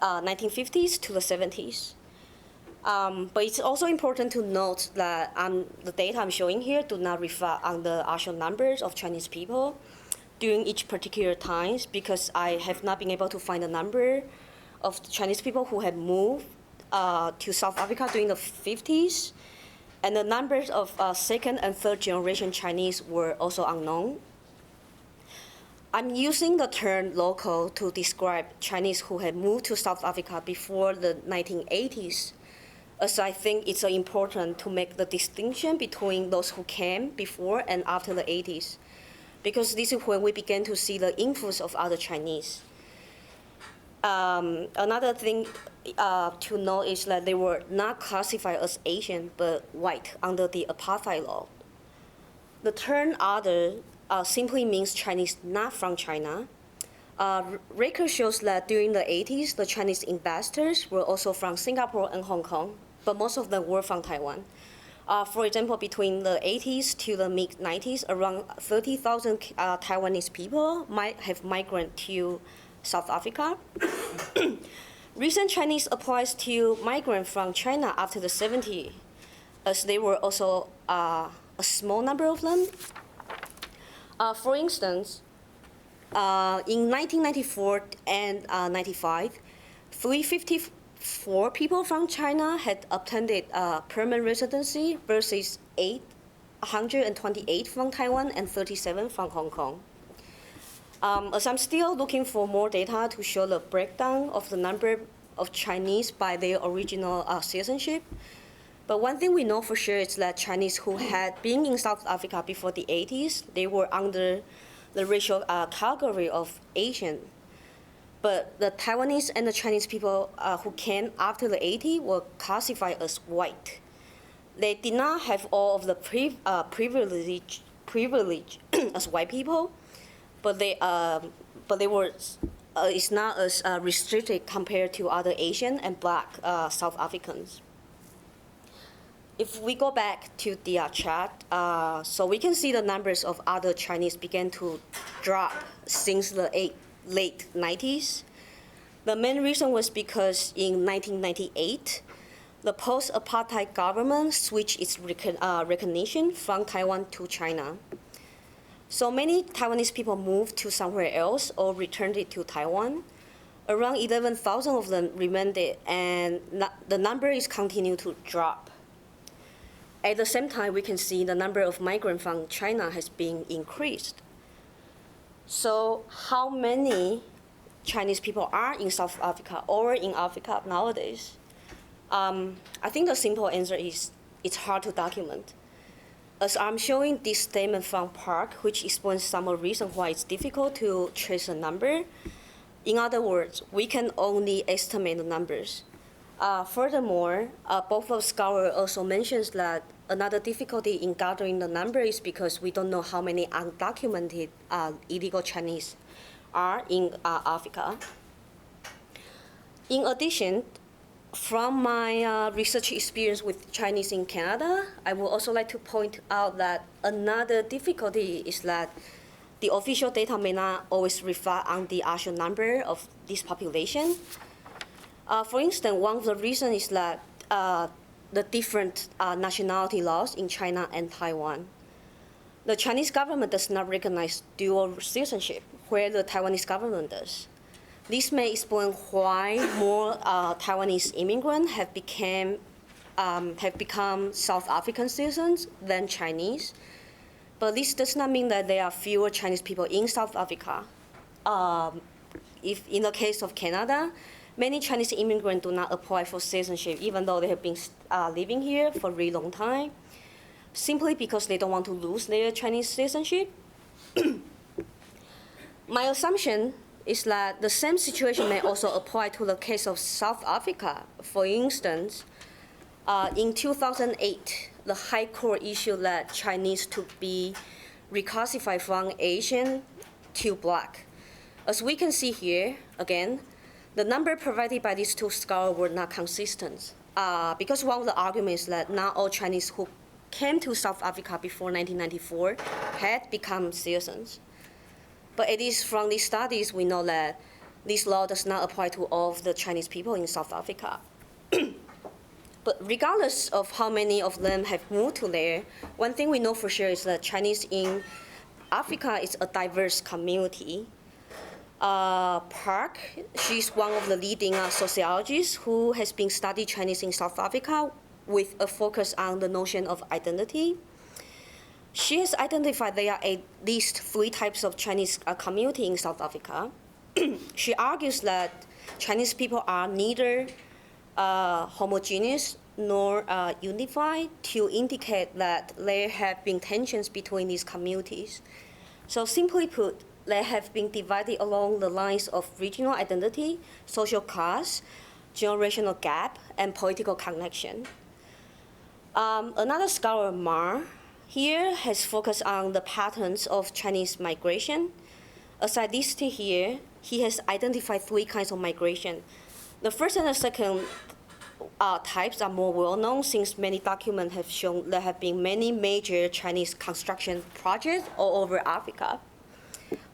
1950s to the 70s. But it's also important to note that the data I'm showing here do not reflect on the actual numbers of Chinese people during each particular times, because I have not been able to find a number of Chinese people who had moved to South Africa during the 50s. And the numbers of second and third generation Chinese were also unknown. I'm using the term local to describe Chinese who had moved to South Africa before the 1980s, as I think it's important to make the distinction between those who came before and after the 80s, because this is when we began to see the influence of other Chinese. Another thing to know is that they were not classified as Asian but white under the apartheid law. The term other simply means Chinese not from China. Record shows that during the 80s, the Chinese investors were also from Singapore and Hong Kong, but most of them were from Taiwan. For example, between the 80s to the mid-90s, around 30,000 Taiwanese people might have migrated to South Africa. Recent Chinese applies to migrant from China after the 70s, as there were also a small number of them. For instance, in 1994 and 95, 354 people from China had obtained permanent residency versus 828 from Taiwan and 37 from Hong Kong. As I'm still looking for more data to show the breakdown of the number of Chinese by their original citizenship, but one thing we know for sure is that Chinese who had been in South Africa before the 80s, they were under the racial category of Asian. But the Taiwanese and the Chinese people who came after the 80s were classified as white. They did not have all of the privilege as white people, but they were it's not as restricted compared to other Asian and Black South Africans. If we go back to the chart, so we can see the numbers of other Chinese began to drop since the late 90s. The main reason was because in 1998, the post-apartheid government switched its recognition from Taiwan to China. So many Taiwanese people moved to somewhere else or returned it to Taiwan. Around 11,000 of them remained, and the number is continuing to drop. At the same time, we can see the number of migrants from China has been increased. So how many Chinese people are in South Africa or in Africa nowadays? I think the simple answer is it's hard to document. As I'm showing this statement from Park, which explains some of the reasons why it's difficult to trace a number. In other words, we can only estimate the numbers. Furthermore, both of scholars also mentions that another difficulty in gathering the number is because we don't know how many undocumented illegal Chinese are in Africa. In addition, from my research experience with Chinese in Canada, I would also like to point out that another difficulty is that the official data may not always reflect on the actual number of this population. For instance, one of the reasons is that the different nationality laws in China and Taiwan. The Chinese government does not recognize dual citizenship, where the Taiwanese government does. This may explain why more Taiwanese immigrants have become South African citizens than Chinese. But this does not mean that there are fewer Chinese people in South Africa. If in the case of Canada, many Chinese immigrants do not apply for citizenship, even though they have been living here for a really long time, simply because they don't want to lose their Chinese citizenship. My assumption is that the same situation may also apply to the case of South Africa. For instance, in 2008, the High Court issued that Chinese to be reclassified from Asian to Black. As we can see here, again, the number provided by these two scholars were not consistent, because one of the arguments is that not all Chinese who came to South Africa before 1994 had become citizens. But at least from these studies, we know that this law does not apply to all of the Chinese people in South Africa. But regardless of how many of them have moved to there, one thing we know for sure is that Chinese in Africa is a diverse community. Park, she's one of the leading sociologists who has been studying Chinese in South Africa with a focus on the notion of identity. She has identified there are at least 3 types of Chinese community in South Africa. She argues that Chinese people are neither homogeneous nor unified, to indicate that there have been tensions between these communities. So simply put, they have been divided along the lines of regional identity, social class, generational gap, and political connection. Another scholar, Ma, here has focused on the patterns of Chinese migration. As I listed here, he has identified 3 kinds of migration. The first and the second types are more well-known, since many documents have shown there have been many major Chinese construction projects all over Africa.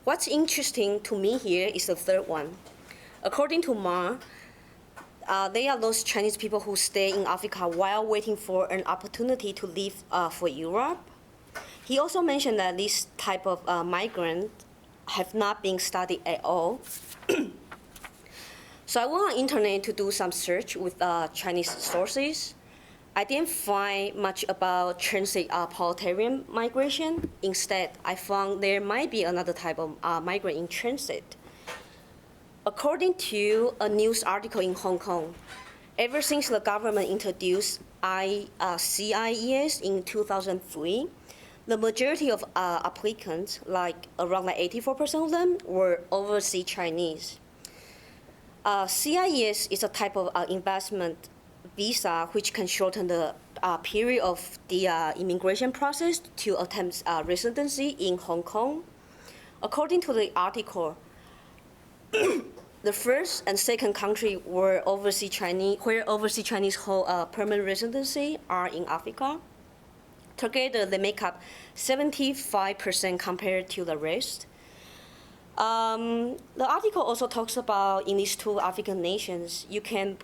What's interesting to me here is the third one. According to Ma, they are those Chinese people who stay in Africa while waiting for an opportunity to leave for Europe. He also mentioned that this type of migrant have not been studied at all. So I went on the internet to do some search with Chinese sources. I didn't find much about transit proletarian migration. Instead, I found there might be another type of migrant in transit. According to a news article in Hong Kong, ever since the government introduced CAAS in 2003, the majority of applicants, around 84% of them, were overseas Chinese. CAAS is a type of investment visa which can shorten the period of the immigration process to attempt residency in Hong Kong. According to the article, the first and second country where overseas Chinese hold permanent residency are in Africa. Together, they make up 75% compared to the rest. The article also talks about in these 2 African nations, you can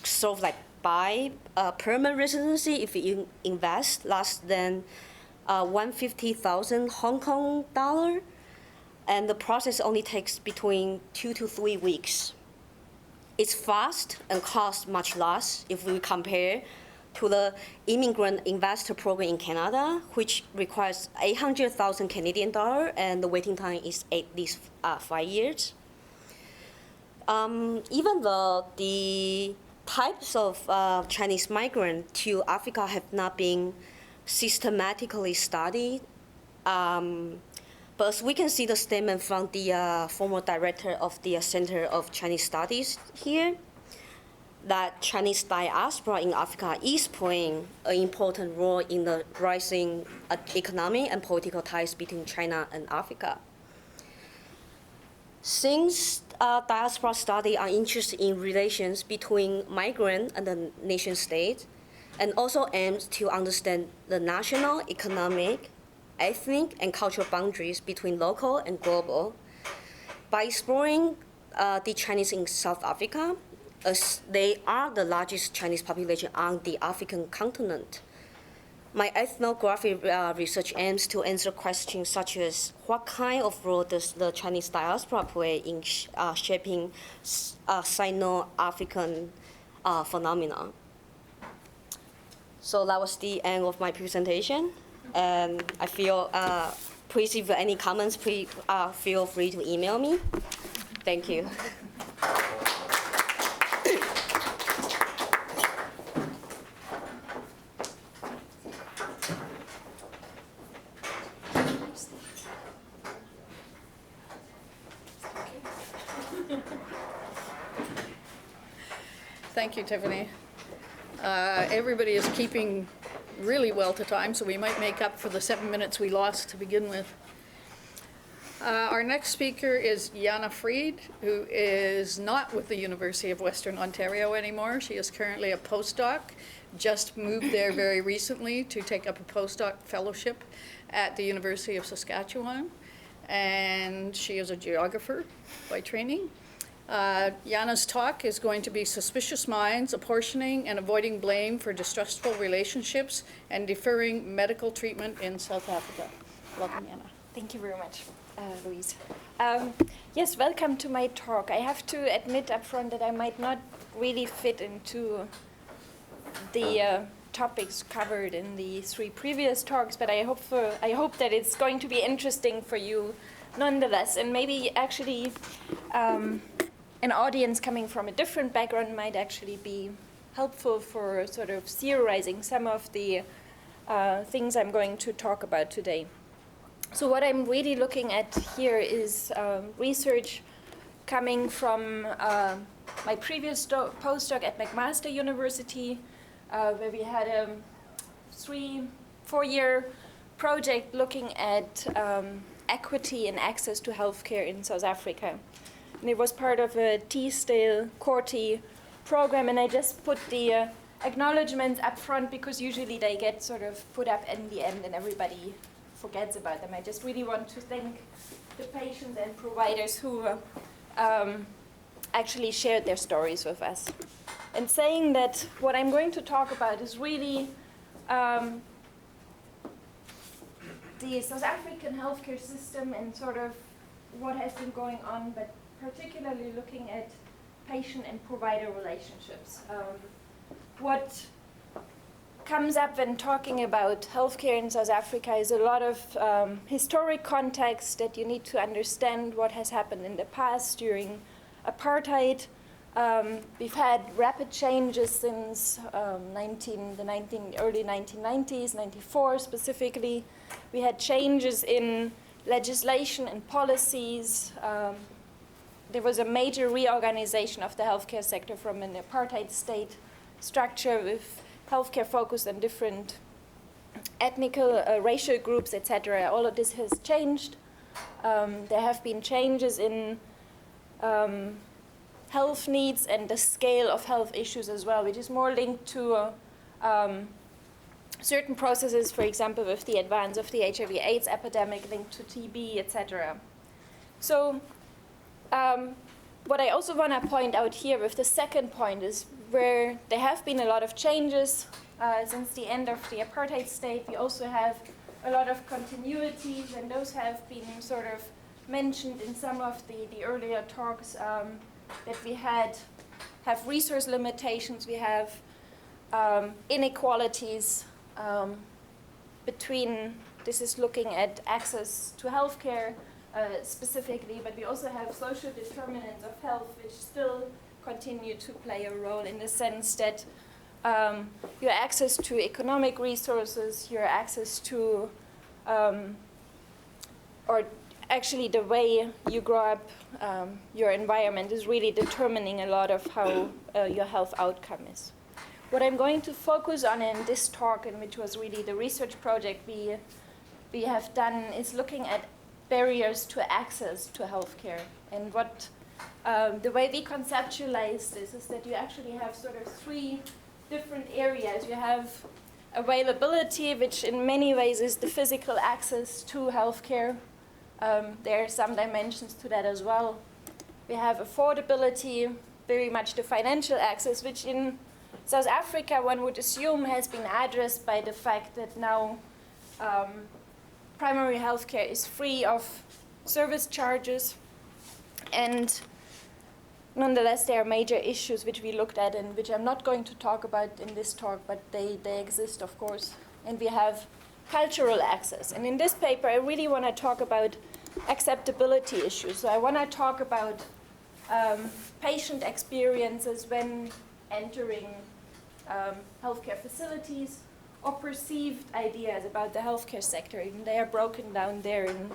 sort of buy a permanent residency if you invest less than 150,000 Hong Kong dollar, and the process only takes between 2 to 3 weeks. It's fast and costs much less if we compare to the Immigrant Investor Program in Canada, which requires 800,000 Canadian dollars, and the waiting time is at least 5 years. Even though the types of Chinese migrant to Africa have not been systematically studied, but as we can see the statement from the former director of the Center of Chinese Studies here, that Chinese diaspora in Africa is playing an important role in the rising economic and political ties between China and Africa. Since diaspora studies are interested in relations between migrant and the nation state, and also aims to understand the national, economic, ethnic, and cultural boundaries between local and global, by exploring the Chinese in South Africa, as they are the largest Chinese population on the African continent. My ethnographic research aims to answer questions such as what kind of role does the Chinese diaspora play in shaping Sino-African phenomena. So that was the end of my presentation. And I feel, please, if you have any comments, please feel free to email me. Thank you. Thank you, Tiffany. Everybody is keeping really well to time, so we might make up for the 7 minutes we lost to begin with. Our next speaker is Jana Fried, who is not with the University of Western Ontario anymore. She is currently a postdoc, just moved there very recently to take up a postdoc fellowship at the University of Saskatchewan, and she is a geographer by training. Jana's talk is going to be Suspicious Minds, Apportioning and Avoiding Blame for Distrustful Relationships and Deferring Medical Treatment in South Africa. Welcome, Jana. Thank you very much, Louise. Yes, welcome to my talk. I have to admit up front that I might not really fit into the topics covered in the 3 previous talks, but I hope that it's going to be interesting for you nonetheless, and maybe actually an audience coming from a different background might actually be helpful for sort of theorizing some of the things I'm going to talk about today. So what I'm really looking at here is research coming from my previous postdoc at McMaster University, where we had a 3-4-year project looking at equity and access to healthcare in South Africa. And it was part of a T-Stale-Corti program, and I just put the acknowledgements up front because usually they get sort of put up in the end and everybody forgets about them. I just really want to thank the patients and providers who actually shared their stories with us. And saying that what I'm going to talk about is really the South African healthcare system and sort of what has been going on, but particularly looking at patient and provider relationships. What comes up when talking about healthcare in South Africa is a lot of historic context that you need to understand what has happened in the past during apartheid. We've had rapid changes since the early 1990s, 94 specifically. We had changes in legislation and policies. There was a major reorganization of the healthcare sector from an apartheid state structure with healthcare focused on different ethnic, racial groups, etc. All of this has changed. There have been changes in health needs and the scale of health issues as well, which is more linked to certain processes, for example, with the advance of the HIV/AIDS epidemic linked to TB, etc. So what I also want to point out here with the second point is where there have been a lot of changes since the end of the apartheid state. We also have a lot of continuities, and those have been sort of mentioned in some of the earlier talks, that we have resource limitations, we have inequalities between, this is looking at access to healthcare specifically, but we also have social determinants of health which still continue to play a role in the sense that your access to economic resources, your access to, or actually the way you grow up, your environment is really determining a lot of how your health outcome is. What I'm going to focus on in this talk, and which was really the research project we have done, is looking at barriers to access to healthcare. And what the way we conceptualize this is that you actually have sort of three different areas. You have availability, which in many ways is the physical access to healthcare. There are some dimensions to that as well. We have affordability, very much the financial access, which in South Africa, one would assume, has been addressed by the fact that now primary healthcare is free of service charges. And nonetheless, there are major issues which we looked at and which I'm not going to talk about in this talk, but they exist, of course. And we have cultural access. And in this paper, I really want to talk about acceptability issues. So I want to talk about patient experiences when entering healthcare facilities, or perceived ideas about the healthcare sector. And they are broken down there in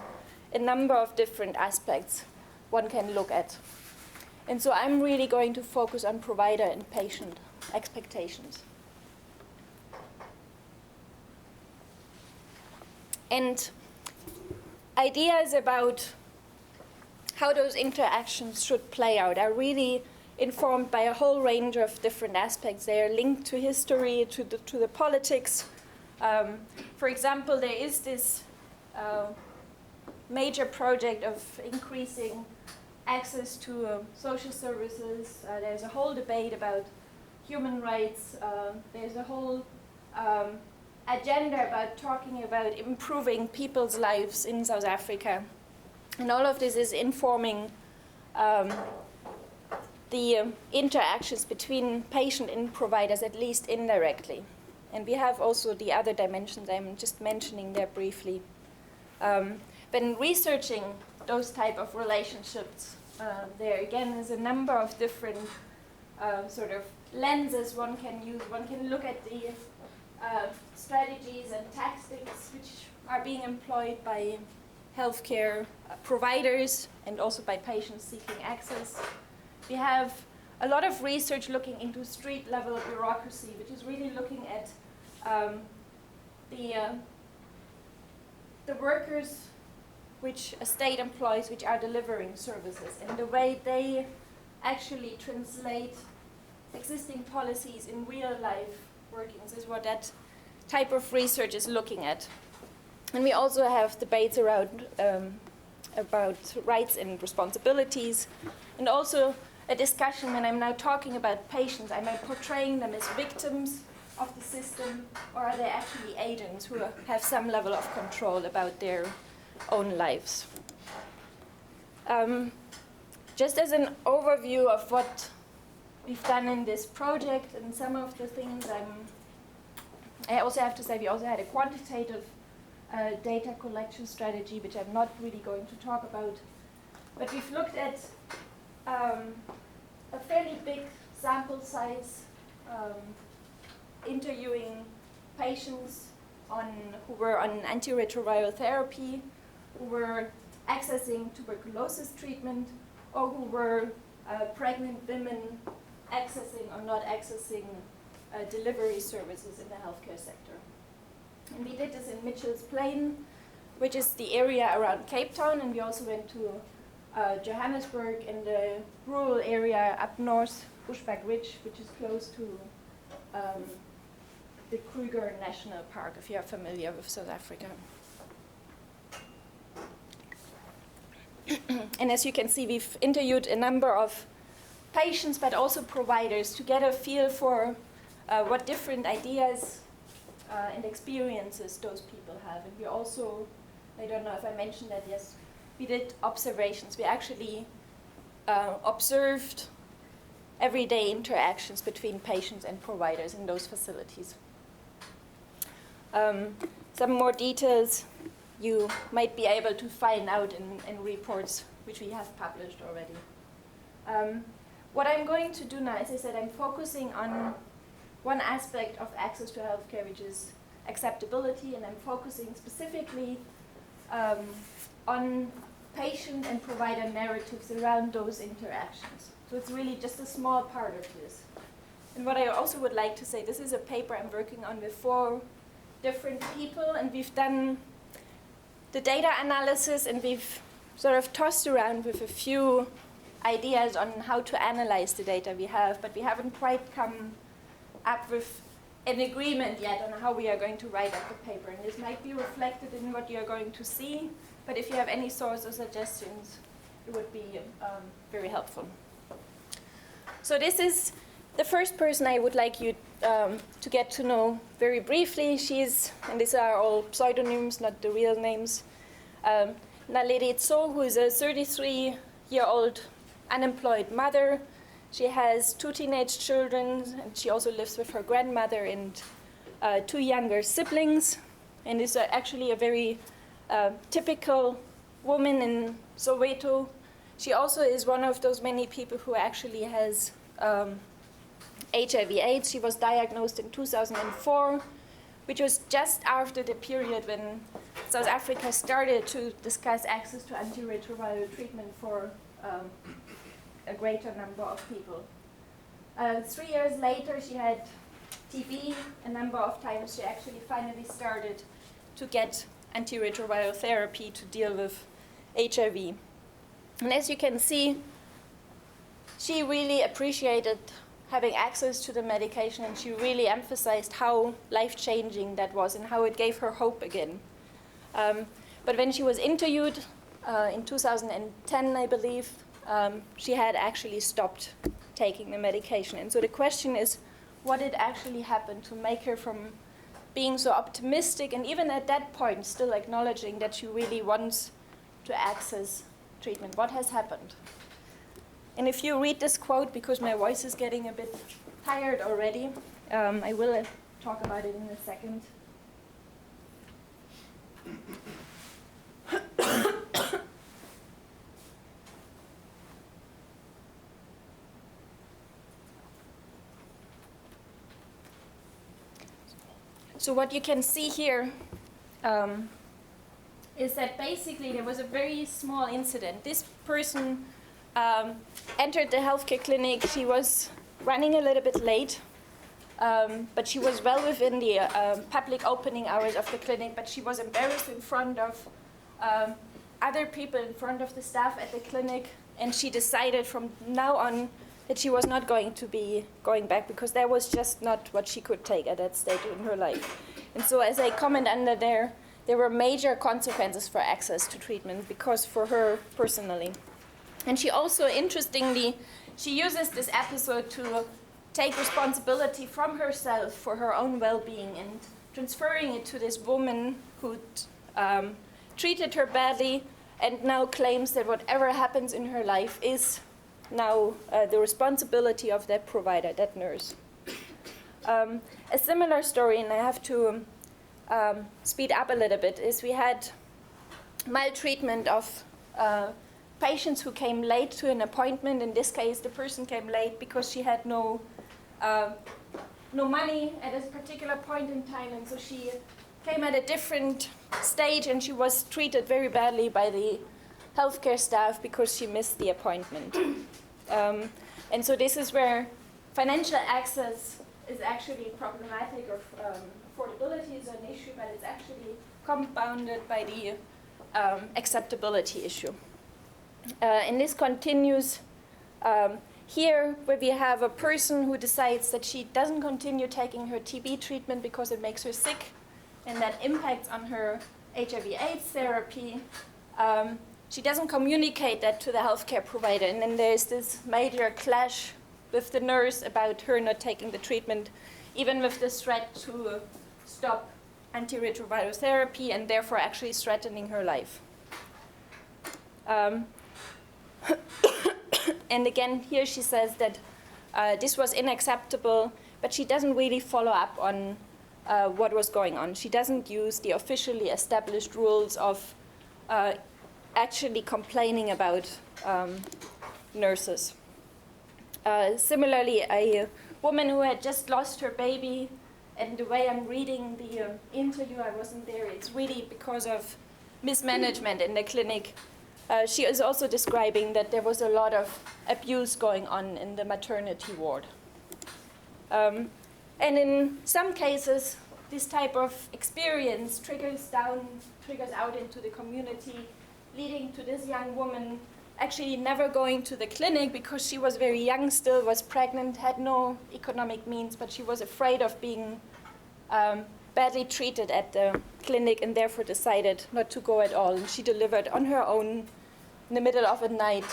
a number of different aspects one can look at. And so I'm really going to focus on provider and patient expectations. And ideas about how those interactions should play out are really informed by a whole range of different aspects. They are linked to history, to the politics. For example, there is this major project of increasing access to social services. There's a whole debate about human rights. There's a whole agenda about talking about improving people's lives in South Africa. And all of this is informing the interactions between patient and providers, at least indirectly. And we have also the other dimensions I'm just mentioning there briefly. When researching those type of relationships, there again is a number of different sort of lenses one can use. One can look at the strategies and tactics which are being employed by healthcare providers and also by patients seeking access. We have a lot of research looking into street-level bureaucracy, which is really looking at the workers which a state employs, which are delivering services, and the way they actually translate existing policies in real-life workings is what that type of research is looking at. And we also have debates around about rights and responsibilities, and also a discussion when I'm now talking about patients, am I portraying them as victims of the system, or are they actually agents who have some level of control about their own lives? Just as an overview of what we've done in this project and some of the things I also have to say we also had a quantitative data collection strategy, which I'm not really going to talk about. But we've looked at a fairly big sample size, interviewing patients who were on antiretroviral therapy, who were accessing tuberculosis treatment, or who were pregnant women accessing or not accessing delivery services in the healthcare sector. And we did this in Mitchell's Plain, which is the area around Cape Town, and we also went to Johannesburg in the rural area up north, Bushbuck Ridge, which is close to the Kruger National Park, if you're familiar with South Africa. And as you can see, we've interviewed a number of patients, but also providers, to get a feel for what different ideas and experiences those people have. And we also, I don't know if I mentioned that, yes, we did observations. We actually observed everyday interactions between patients and providers in those facilities. Some more details you might be able to find out in reports which we have published already. What I'm going to do now, as I said, I'm focusing on one aspect of access to healthcare, which is acceptability, and I'm focusing specifically on patient and provider narratives around those interactions. So it's really just a small part of this. And what I also would like to say, this is a paper I'm working on with 4 different people, and we've done the data analysis, and we've sort of tossed around with a few ideas on how to analyze the data we have, but we haven't quite come up with an agreement yet on how we are going to write up the paper. And this might be reflected in what you're going to see, but if you have any thoughts or suggestions, it would be very helpful. So this is the first person I would like you to get to know very briefly. She's, and these are all pseudonyms, not the real names, Naledi Tso, who is a 33-year-old unemployed mother. She has 2 teenage children, and she also lives with her grandmother and 2 younger siblings, and is actually a very typical woman in Soweto. She also is one of those many people who actually has HIV/AIDS. She was diagnosed in 2004, which was just after the period when South Africa started to discuss access to antiretroviral treatment for a greater number of people. 3 years later, she had TB a number of times. She actually finally started to get antiretroviral therapy to deal with HIV. And as you can see, she really appreciated having access to the medication, and she really emphasized how life-changing that was and how it gave her hope again. But when she was interviewed in 2010, I believe, she had actually stopped taking the medication. And so the question is, what did actually happen to make her from being so optimistic, and even at that point still acknowledging that she really wants to access treatment? What has happened? And if you read this quote, because my voice is getting a bit tired already, I will talk about it in a second. So what you can see here is that basically there was a very small incident. This person entered the healthcare clinic. She was running a little bit late, but she was well within the public opening hours of the clinic, but she was embarrassed in front of other people, in front of the staff at the clinic, and she decided from now on that she was not going to be going back, because that was just not what she could take at that stage in her life. And so as I comment under there were major consequences for access to treatment, because for her personally. And she also, interestingly, she uses this episode to take responsibility from herself for her own well-being and transferring it to this woman who treated her badly and now claims that whatever happens in her life is now the responsibility of that provider, that nurse. A similar story, and I have to speed up a little bit, is we had maltreatment of patients who came late to an appointment. In this case, the person came late because she had no money at a particular point in time, and so she came at a different stage, and she was treated very badly by the healthcare staff because she missed the appointment. And so this is where financial access is actually problematic, or affordability is an issue, but it's actually compounded by the acceptability issue. And this continues here, where we have a person who decides that she doesn't continue taking her TB treatment because it makes her sick, and that impacts on her HIV/AIDS therapy. She doesn't communicate that to the healthcare provider, and then there's this major clash with the nurse about her not taking the treatment, even with the threat to stop antiretroviral therapy, and therefore actually threatening her life. And again, here she says that this was unacceptable, but she doesn't really follow up on what was going on. She doesn't use the officially established rules of actually complaining about nurses. Similarly, a woman who had just lost her baby, and the way I'm reading the interview, I wasn't there, it's really because of mismanagement in the clinic. She is also describing that there was a lot of abuse going on in the maternity ward. And in some cases, this type of experience triggers out into the community, leading to this young woman actually never going to the clinic because she was very young still, was pregnant, had no economic means, but she was afraid of being badly treated at the clinic and therefore decided not to go at all. And she delivered on her own in the middle of a night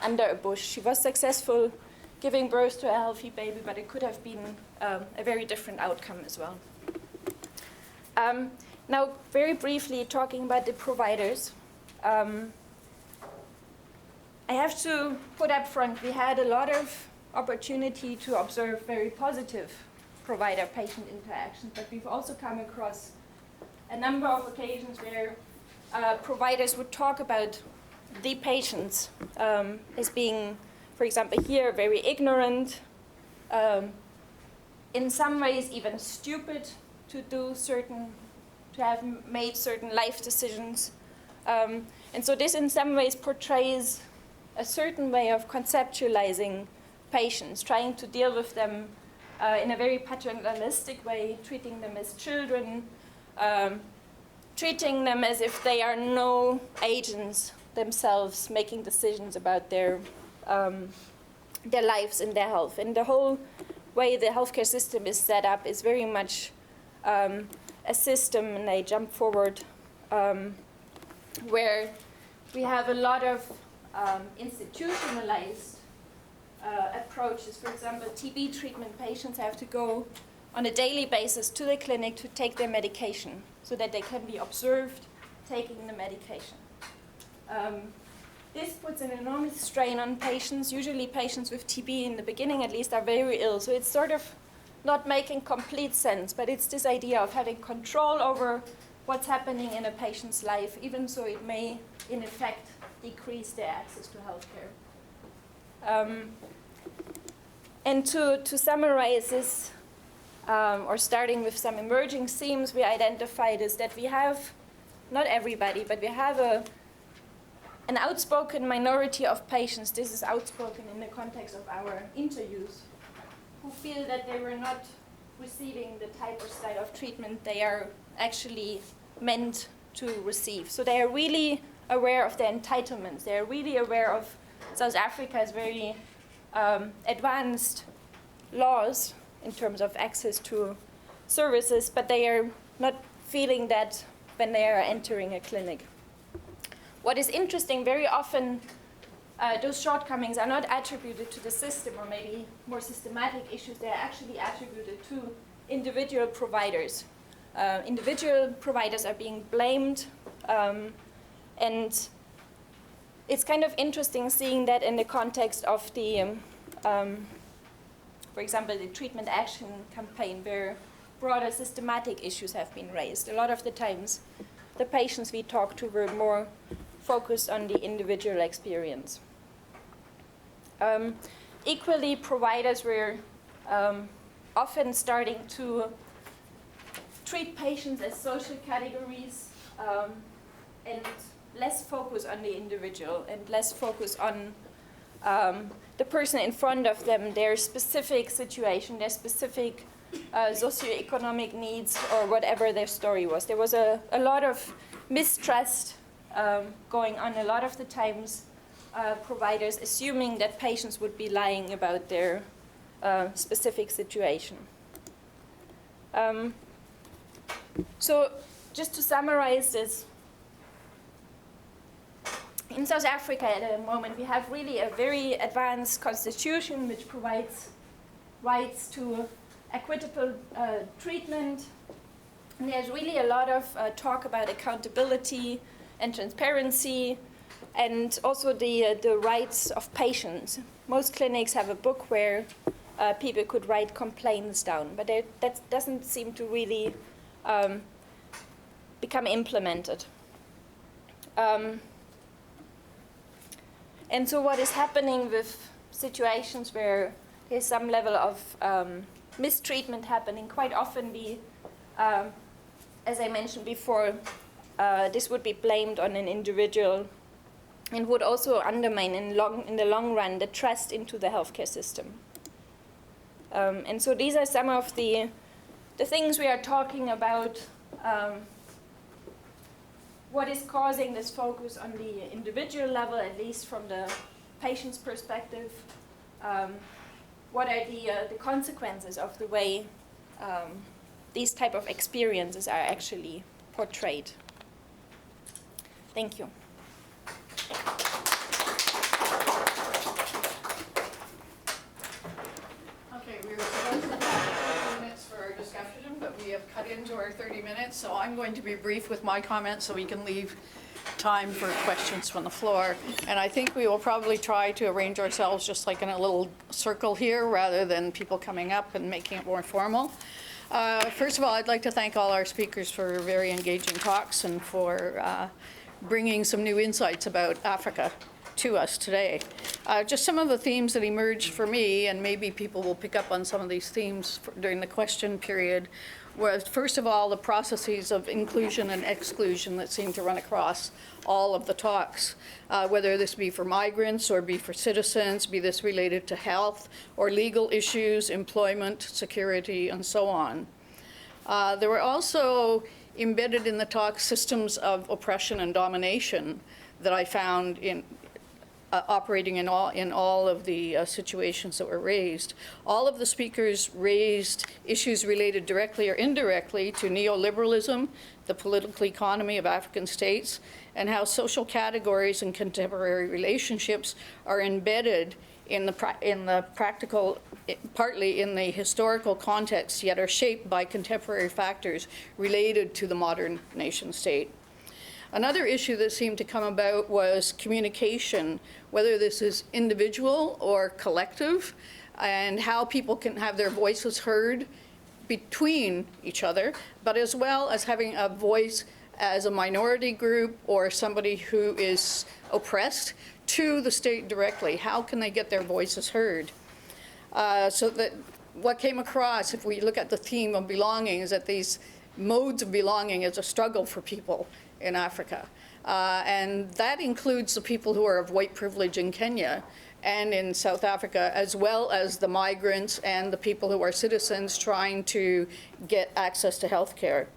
under a bush. She was successful giving birth to a healthy baby, but it could have been a very different outcome as well. Now, very briefly, talking about the providers. I have to put up front, we had a lot of opportunity to observe very positive provider-patient interactions, but we've also come across a number of occasions where providers would talk about the patients as being, for example, here, very ignorant, in some ways even stupid to have made certain life decisions. And so this in some ways portrays a certain way of conceptualizing patients, trying to deal with them in a very paternalistic way, treating them as children, treating them as if they are no agents themselves, making decisions about their lives and their health. And the whole way the healthcare system is set up is very much a system, and I jump forward, where we have a lot of institutionalized approaches. For example, TB treatment patients have to go on a daily basis to the clinic to take their medication so that they can be observed taking the medication. This puts an enormous strain on patients. Usually patients with TB in the beginning at least are very ill, so it's sort of not making complete sense, but it's this idea of having control over what's happening in a patient's life, even so it may, in effect, decrease their access to healthcare. And to summarize this, or starting with some emerging themes we identified, is that we have, not everybody, but we have an outspoken minority of patients, this is outspoken in the context of our interviews, who feel that they were not receiving the type or style of treatment they are actually meant to receive. So they are really aware of their entitlements. They are really aware of South Africa's very advanced laws in terms of access to services, but they are not feeling that when they are entering a clinic. What is interesting, very often those shortcomings are not attributed to the system or maybe more systematic issues. They are actually attributed to individual providers. Individual providers are being blamed, and it's kind of interesting seeing that in the context of the, for example, the treatment action campaign, where broader systematic issues have been raised. A lot of the times, the patients we talked to were more focused on the individual experience. Equally, providers were often starting to treat patients as social categories and less focus on the individual and less focus on the person in front of them, their specific situation, their specific socioeconomic needs, or whatever their story was. There was a lot of mistrust going on a lot of the times, providers assuming that patients would be lying about their specific situation. So just to summarize this, in South Africa at the moment we have really a very advanced constitution which provides rights to equitable treatment. And there's really a lot of talk about accountability and transparency, and also the rights of patients. Most clinics have a book where people could write complaints down, but that doesn't seem to really become implemented. And so what is happening with situations where there's some level of mistreatment happening, quite often as I mentioned before, this would be blamed on an individual and would also undermine in the long run the trust into the healthcare system. And so these are some of the things we are talking about. What is causing this focus on the individual level, at least from the patient's perspective? What are the consequences of the way these type of experiences are actually portrayed? Thank you. Okay, we were supposed to have 30 minutes for our discussion, but we have cut into our 30 minutes, so I'm going to be brief with my comments so we can leave time for questions from the floor. And I think we will probably try to arrange ourselves just like in a little circle here rather than people coming up and making it more formal. First of all, I'd like to thank all our speakers for very engaging talks and for bringing some new insights about Africa to us today. Just some of the themes that emerged for me, and maybe people will pick up on some of these themes during the question period, was first of all the processes of inclusion and exclusion that seem to run across all of the talks, whether this be for migrants or be for citizens, be this related to health or legal issues, employment, security, and so on. There were also embedded in the talk systems of oppression and domination that I found in operating in all of the situations that were raised. All of the speakers raised issues related directly or indirectly to neoliberalism, the political economy of African states, and how social categories and contemporary relationships are embedded in the practical, partly in the historical context, yet are shaped by contemporary factors related to the modern nation state. Another issue that seemed to come about was communication, whether this is individual or collective, and how people can have their voices heard between each other, but as well as having a voice as a minority group or somebody who is oppressed to the state directly. How can they get their voices heard? So that what came across, if we look at the theme of belonging, is that these modes of belonging is a struggle for people in Africa. And that includes the people who are of white privilege in Kenya and in South Africa, as well as the migrants and the people who are citizens trying to get access to health care.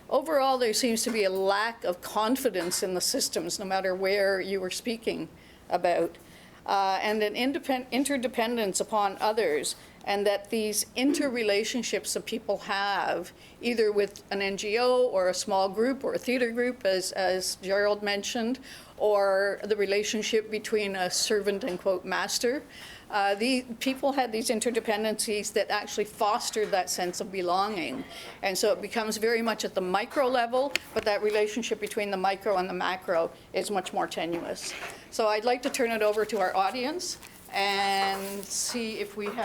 Overall, there seems to be a lack of confidence in the systems, no matter where you were speaking about, and an interdependence upon others, and that these interrelationships that people have, either with an NGO or a small group or a theater group, as Gerald mentioned, or the relationship between a servant and, quote, master. The people had these interdependencies that actually fostered that sense of belonging. And so it becomes very much at the micro level, but that relationship between the micro and the macro is much more tenuous. So I'd like to turn it over to our audience and see if we've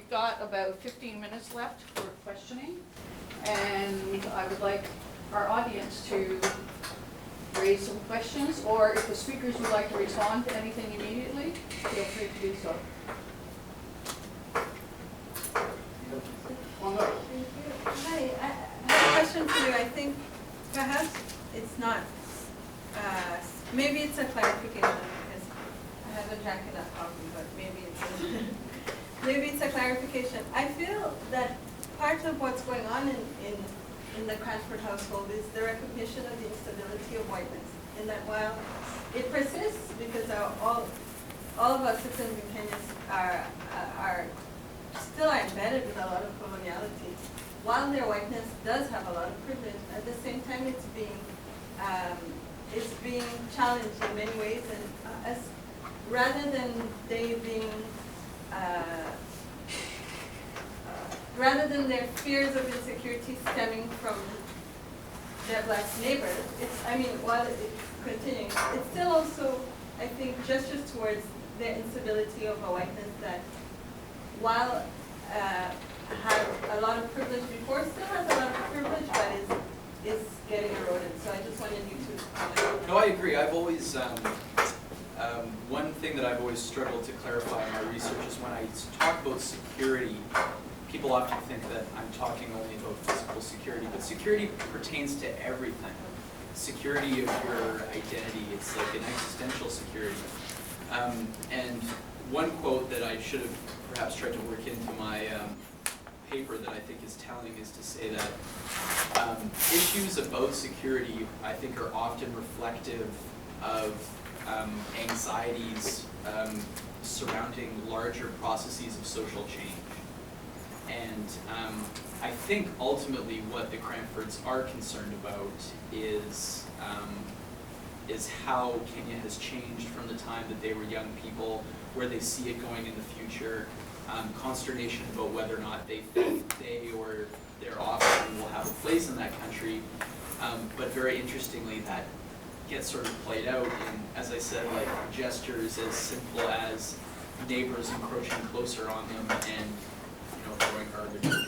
got about 15 minutes left for questioning. And I would like our audience to raise some questions, or if the speakers would like to respond to anything immediately, feel free to do so. Hi, I have a question for you. I think perhaps it's not, maybe it's a clarification because I have a jacket up coffee, but maybe it's a clarification. I feel that part of what's going on in the Cranford household is the recognition of the instability of whiteness, in that while it persists because all of us citizens in Kenya are still embedded with a lot of coloniality. While their whiteness does have a lot of privilege, at the same time it's being challenged in many ways, and rather than they being rather than their fears of insecurity stemming from their black neighbors, while it's continuing, it's still also, I think, gestures towards their instability of a whiteness that while had a lot of privilege before, still has a lot of privilege, but is getting eroded. So I just wanted you to comment on that. No, I agree. I've always, one thing that I've always struggled to clarify in my research is when I talk about security, people often think that I'm talking only about physical security, but security pertains to everything. Security of your identity, it's like an existential security. And one quote that I should have perhaps tried to work into my paper that I think is telling is to say that issues about security, I think, are often reflective of anxieties surrounding larger processes of social change. And I think ultimately what the Cranfords are concerned about is how Kenya has changed from the time that they were young people, where they see it going in the future, consternation about whether or not they think they or their offspring will have a place in that country. But very interestingly, that gets sort of played out in, as I said, like gestures as simple as neighbors encroaching closer on them and throwing garbage